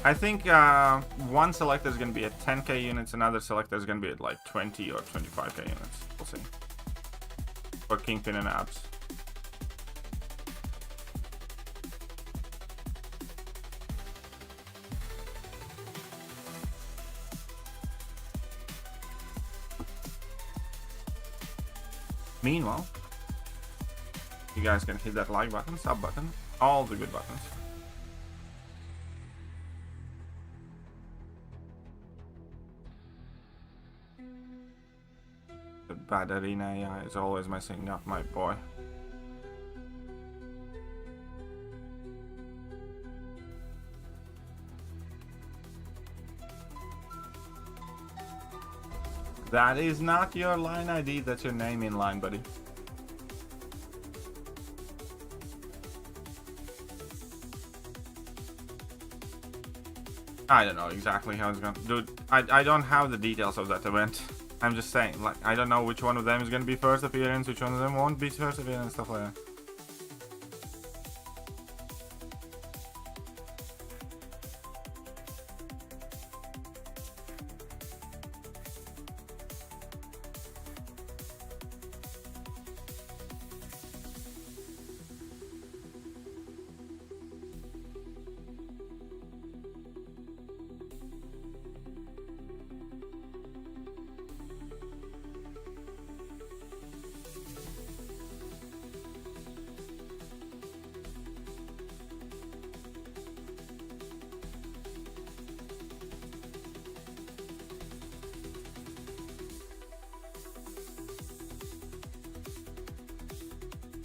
I think one selector is going to be at 10k units, another selector is going to be at like 20 or 25k units. We'll see. For Kingpin and Abs. Meanwhile, you guys can hit that like button, sub button, all the good buttons. The bad arena AI is always messing up my boy. That is not your line ID, that's your name in line, buddy. I don't know exactly how it's going to... Dude, I don't have the details of that event. I'm just saying, like, I don't know which one of them is going to be first appearance, which one of them won't be first appearance, stuff like that.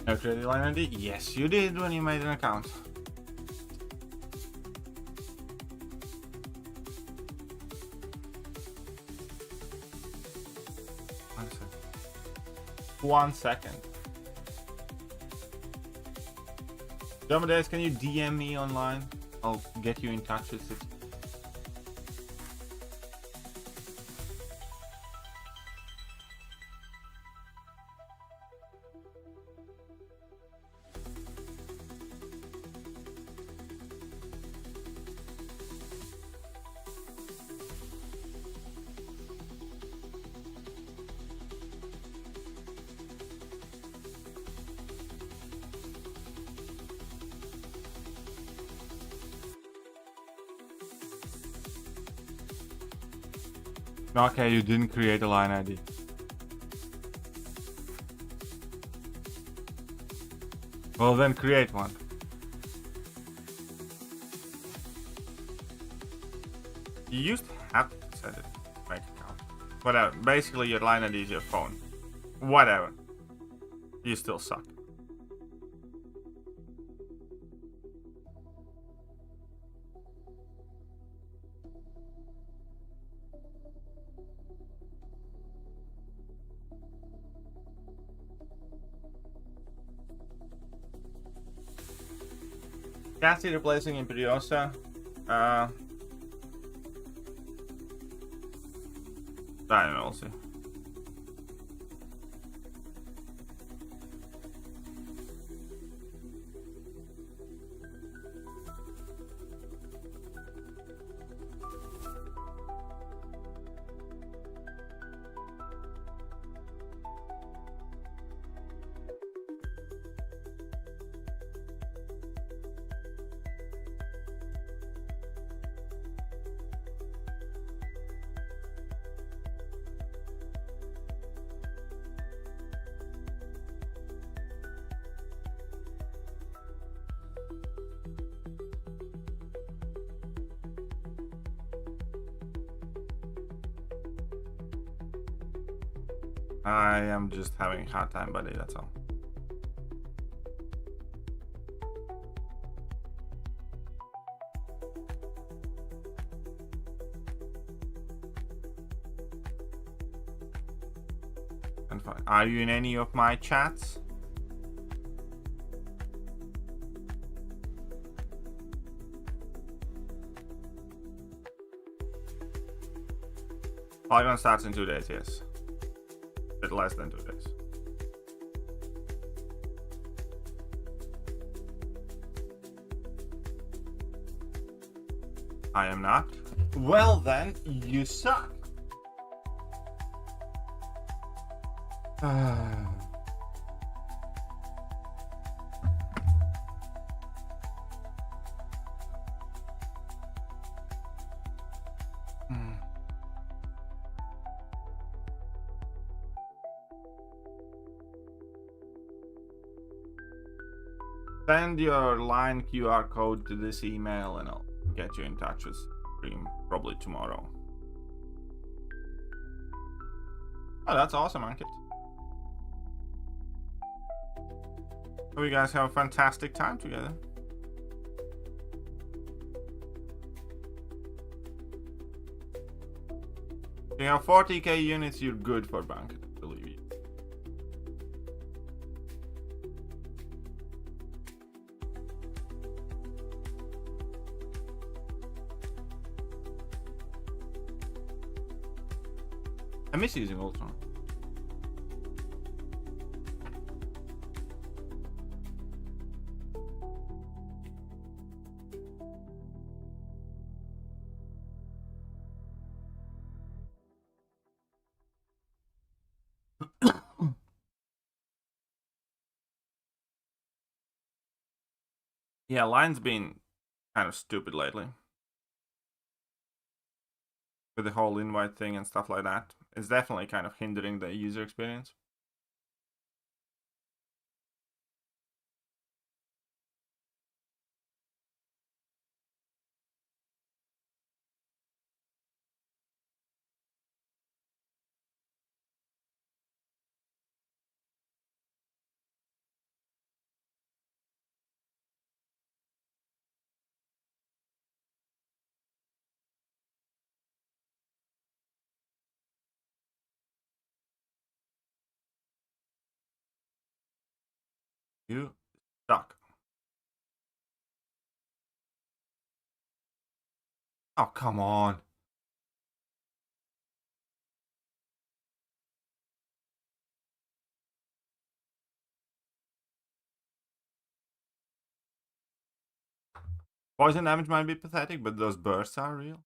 No created line ID? Yes, you did when you made an account. One second. Amadeus, can you DM me online? I'll get you in touch with it. Okay, you didn't create a line ID. Well, then create one. You used to have to set it bank account. Whatever. Basically, your line ID is your phone. Whatever. You still suck. Cassie replacing Imperiosa. I don't know, we'll see. I am just having a hard time, buddy, that's all. And fine. Are you in any of my chats? Polygon starts in 2 days, yes. A bit less than 2 days. I am not. Well then, you suck. Send your line QR code to this email and I'll get you in touch with Stream probably tomorrow. Oh, that's awesome, Ankit. Hope you guys have a fantastic time together. If you have 40k units, you're good for Banket, believe you. I miss using Ultron. Yeah, line's been kind of stupid lately. With the whole invite thing and stuff like that. It's definitely kind of hindering the user experience. You suck. Oh, come on. Poison damage might be pathetic, but those bursts are real.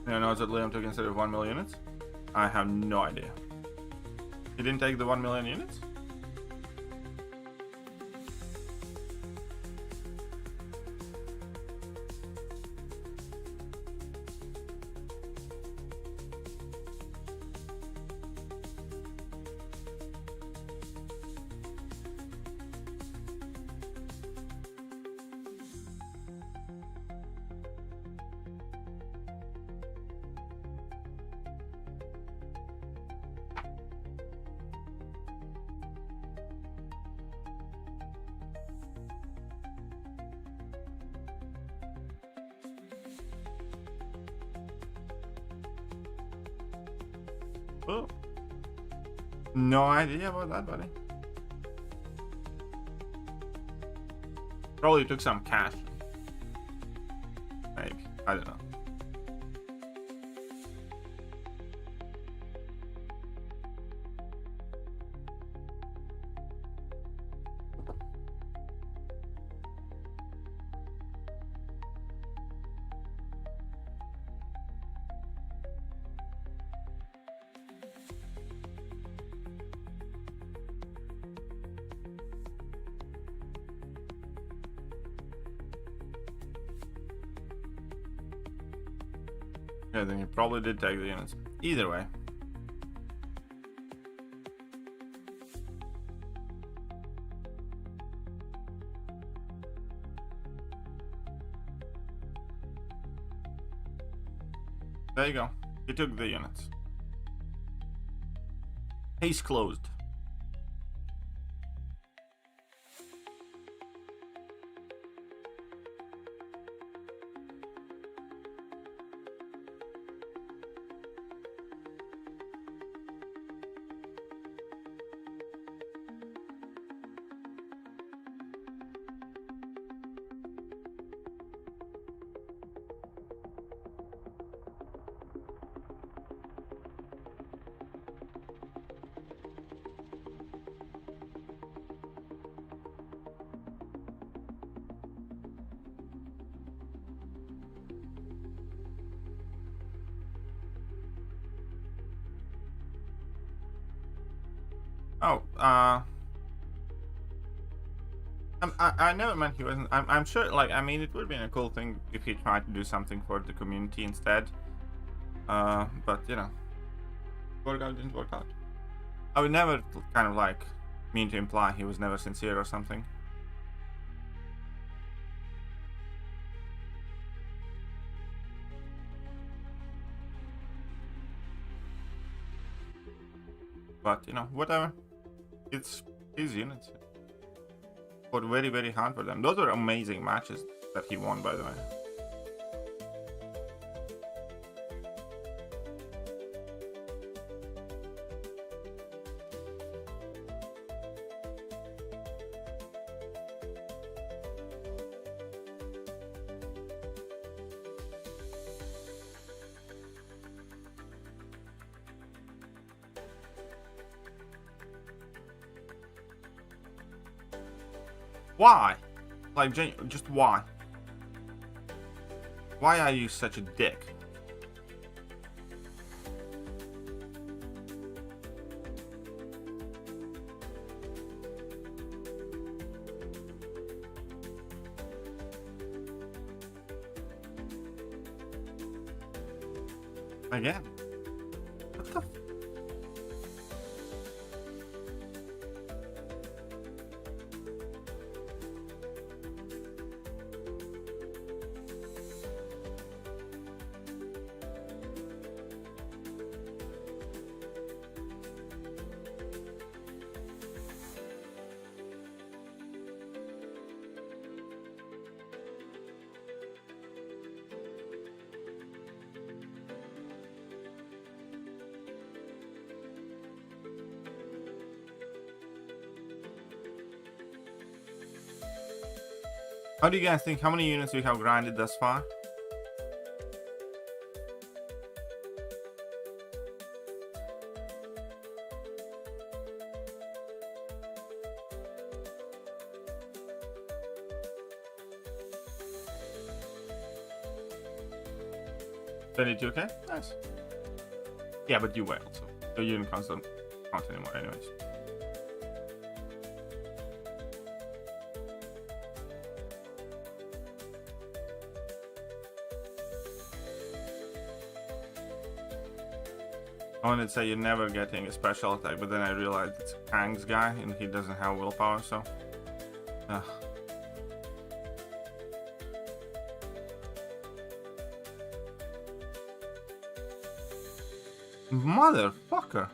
You know that Liam took instead of 1 million units? I have no idea. He didn't take the 1 million units? Oh. No idea about that, buddy. Probably took some cash. Maybe. I don't know. Yeah, then you probably did take the units. Either way. There you go. He took the units. Case closed. Oh, I never meant he wasn't. I'm sure, like, I mean, it would have been a cool thing if he tried to do something for the community instead. But, you know, work out didn't work out. I would never kind of, like, mean to imply he was never sincere or something. But, you know, whatever. It's his units. Fought very, very hard for them. Those were amazing matches that he won, by the way. Why? Like, just why? Why are you such a dick? Again? What the f— How do you guys think? How many units we have grinded thus far? Okay? Nice. Yeah, but you were also. So you didn't count anymore anyways. I wanted to say you're never getting a special attack, but then I realized it's Kang's guy and he doesn't have willpower, so. Ugh. Motherfucker.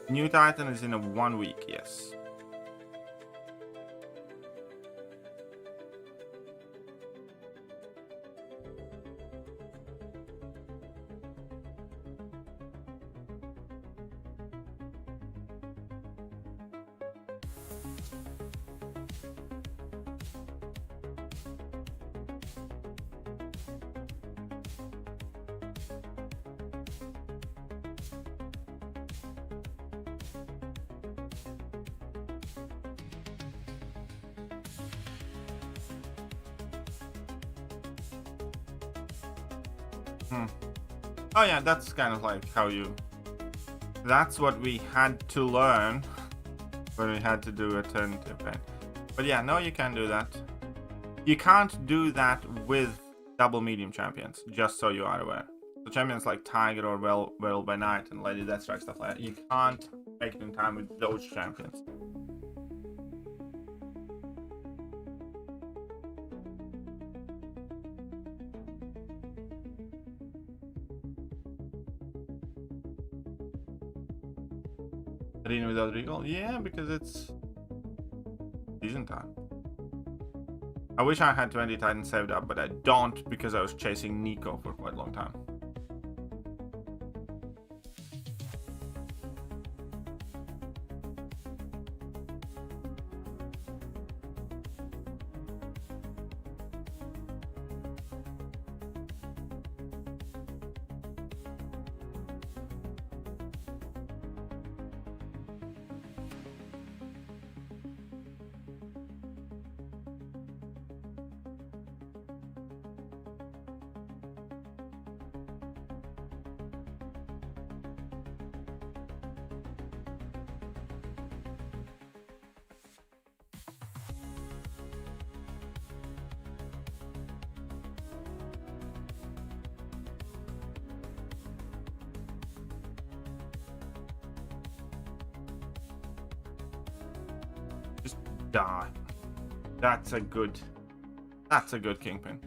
New Titan is in a 1 week, yes. Oh yeah, that's kind of like how you... That's what we had to learn when we had to do a turn campaign. But yeah, no, you can't do that. You can't do that with double medium champions, just so you are aware. The champions like Tiger or Well by Night and Lady Deathstrike, stuff like that, you can't make it in time with those champions. Arena without recall? Yeah, because it's season time. I wish I had 20 Titans saved up, but I don't because I was chasing Nico for quite a long time. Just die. That's a good kingpin.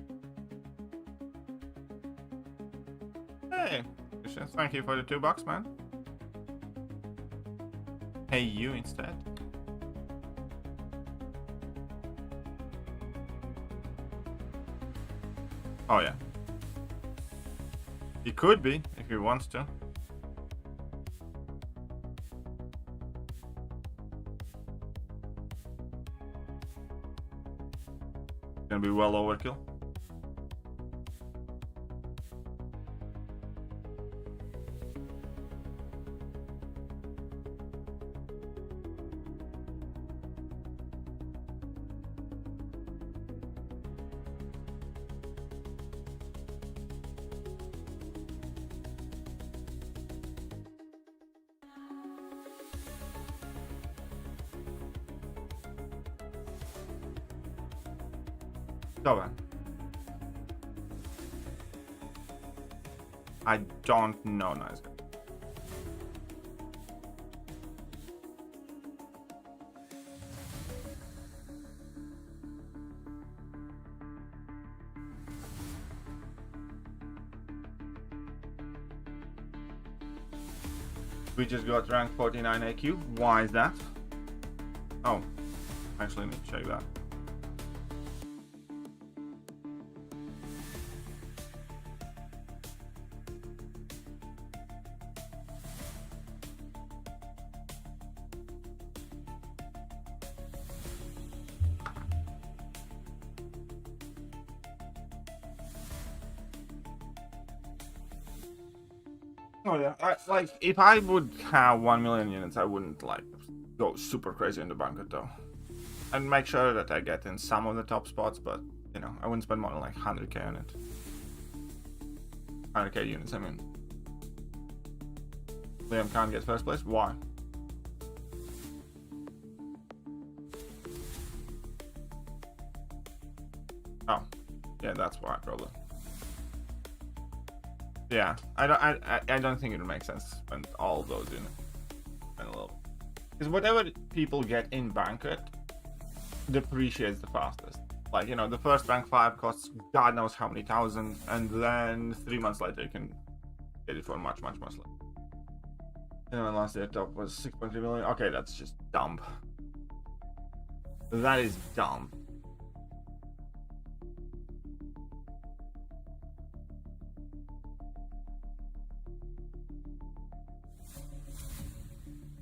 Hey, thank you for the $2, man. Hey, you instead. Oh yeah. He could be if he wants to. Gonna be well overkill. So then. I don't know, nice guy. We just got rank 49 AQ. Why is that? Oh, actually need to check that. Oh yeah, like if I would have 1 million units, I wouldn't like go super crazy in the banquet though. I'd make sure that I get in some of the top spots, but you know, I wouldn't spend more than like 100k on it. 100k units, I mean. Liam can't get first place. Why? Oh, yeah, that's why probably. Yeah, I don't think it would make sense to spend all those in a little, because whatever people get in banquet depreciates the fastest. Like, you know, the first rank 5 costs God knows how many thousand, and then 3 months later you can get it for much less. And then last year top was 6.3 million. Okay, that's just dumb. That is dumb.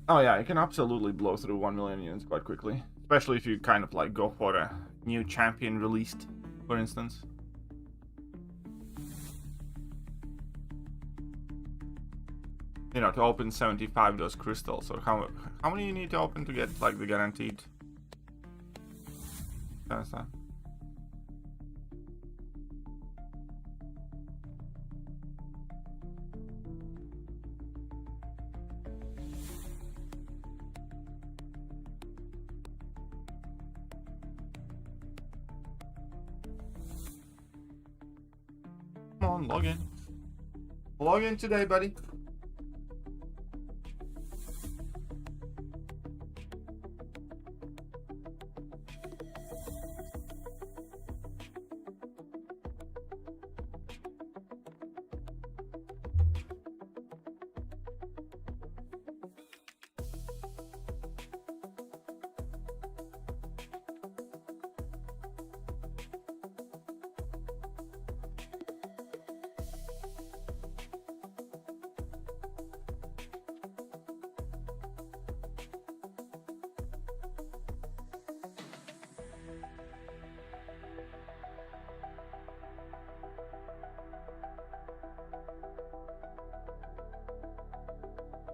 Oh yeah, you can absolutely blow through 1 million units quite quickly. Especially if you kind of like go for a new champion released, for instance. You know, to open 75 of those crystals. Or how many you need to open to get like the guaranteed kind of stuff? on, log in. Log in today, buddy.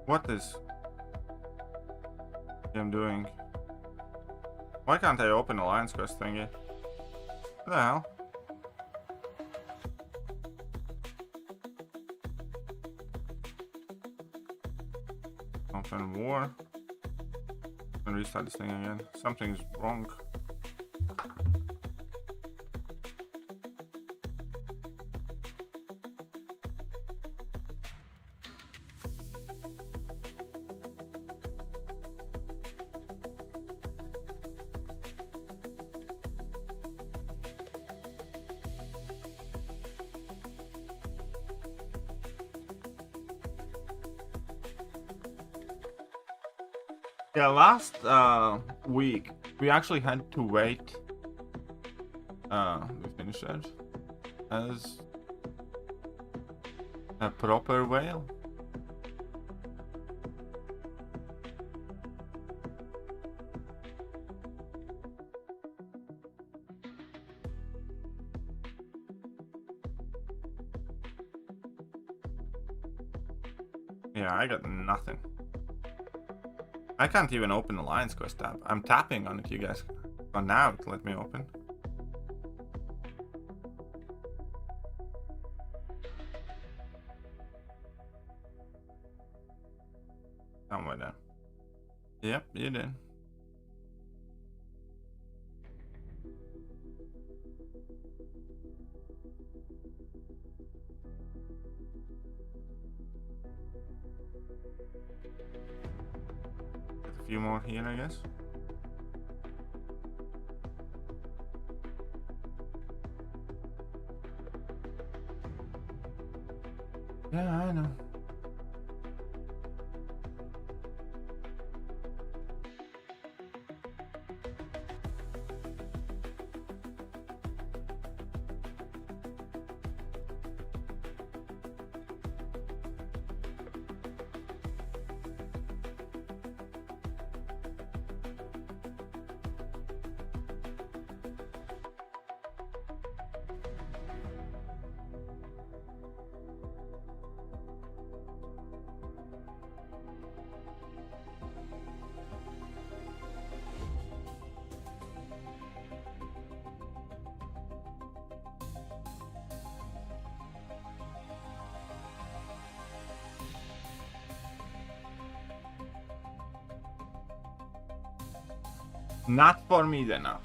What is I'm doing? Why can't I open the Alliance Quest thingy? What the hell? Open war. And restart this thing again. Something's wrong. Yeah, last week we actually had to wait. We finished it as a proper whale. Yeah, I got nothing. I can't even open the Alliance Quest tab. I'm tapping on it, you guys. Oh, now it let me open. Somewhere there. Yep, you did. Few more here, I guess. Yeah, I know. Not for me, then not.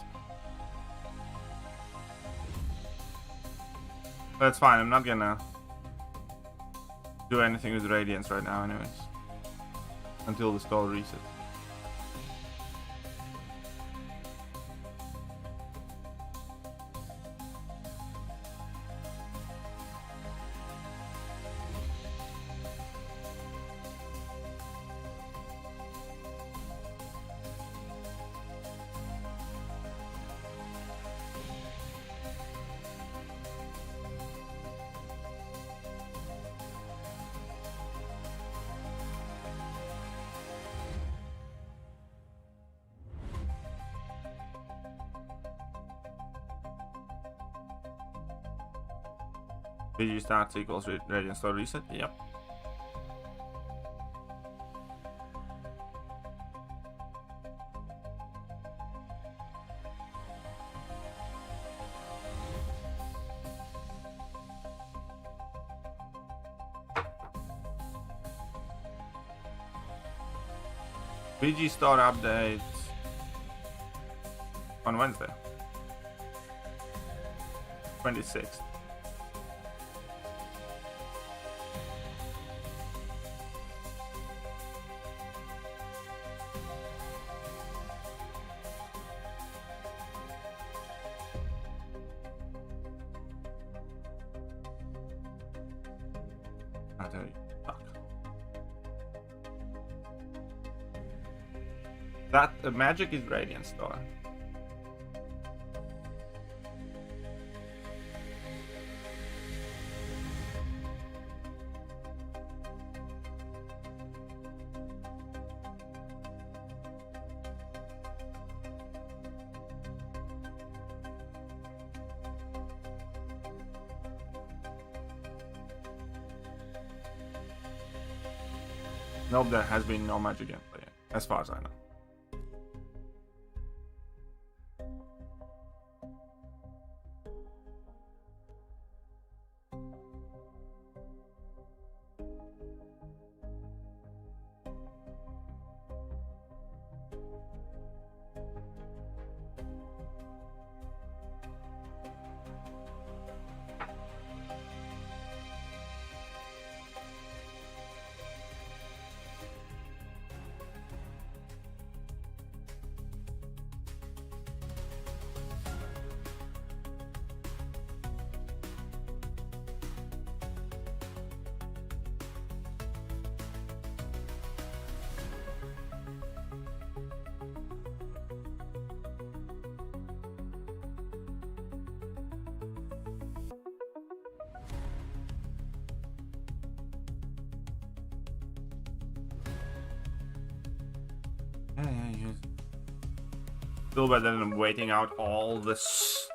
That's fine, I'm not gonna do anything with Radiance right now anyways. Until the stall resets. PG starts equals Radiant Store reset. Yep. PG Store updates on Wednesday, 26th. That magic is radiance, though. Nope, there has been no magic gameplay yet, as far as I know. Yeah, still better than waiting out all this.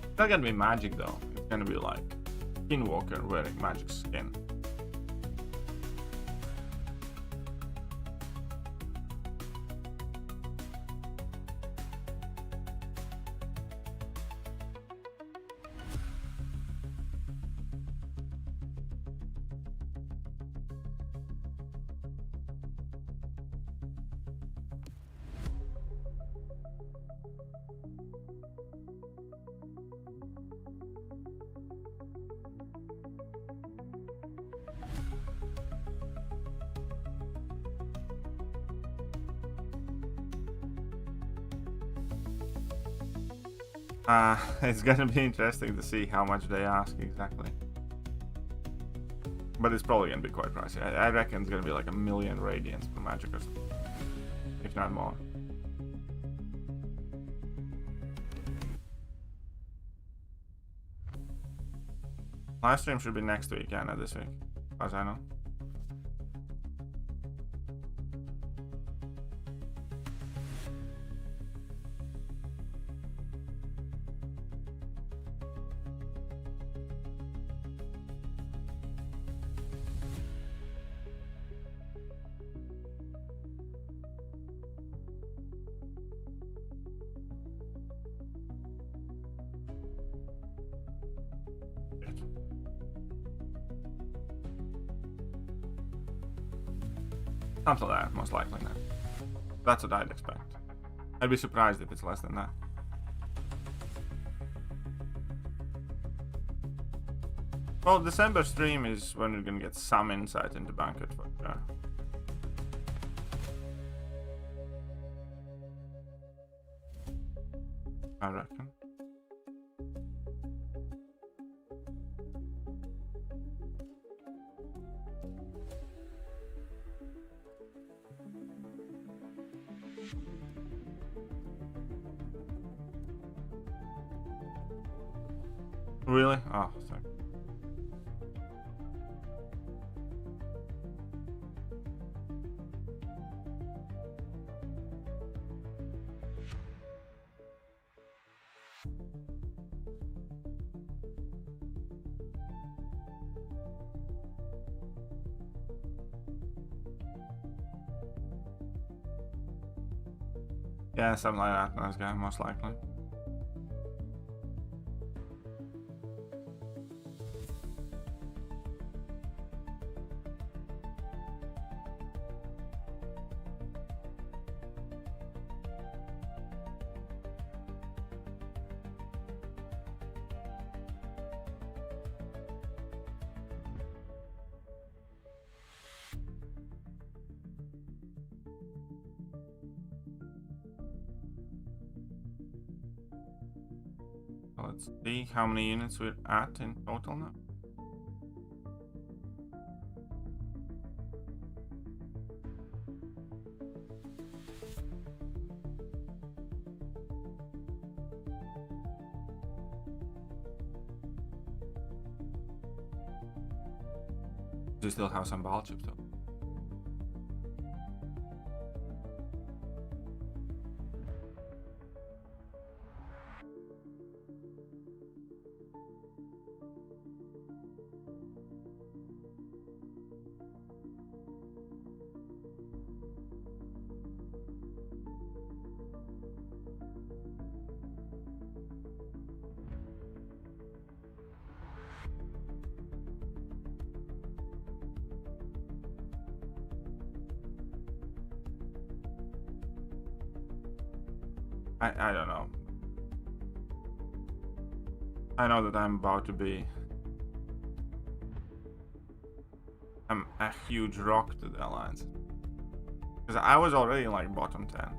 It's not gonna be magic though. It's gonna be like Skinwalker wearing magic skin. It's gonna be interesting to see how much they ask exactly. But it's probably gonna be quite pricey. I reckon it's gonna be like 1 million radiance per magic or something, if not more. Live stream should be next week, yeah, not this week, as far as I know. Something like that, most likely now. That's what I'd expect. I'd be surprised if it's less than that. Well, December stream is when we're gonna get some insight into Banquet for sure. I reckon. Really? Oh, sorry. Yeah, something like that. Nice guy, most likely. Let's see how many units we're at in total now. We still have some ball chips though. I don't know. I know that I'm about to be a huge rock to the alliance. Because I was already in like bottom 10.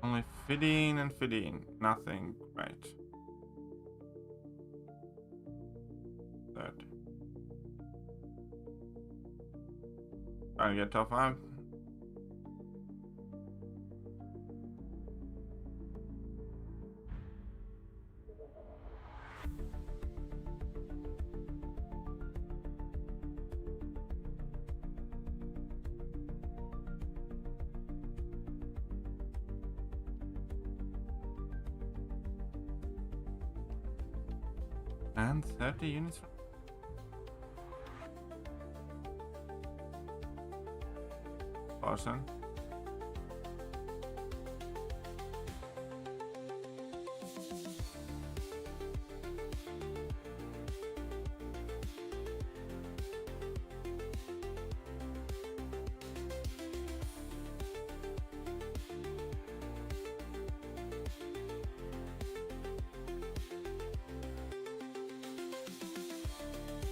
Only Fideen and Fideen. Nothing great. Third. Trying to get top 5. And 30 units. Awesome.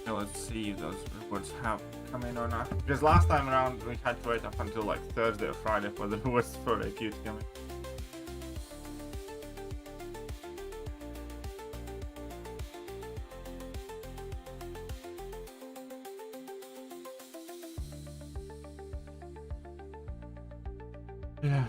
Let's see if those rewards have come in or not. Because last time around we had to wait up until like Thursday or Friday for the rewards for AQ to come in. Yeah.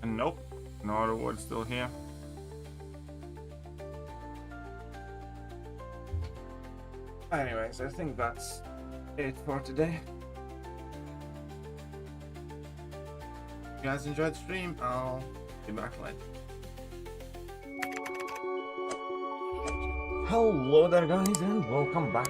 And nope, no reward still here. Anyways, I think that's it for today. If you guys enjoyed the stream, I'll be back later. Hello there guys and welcome back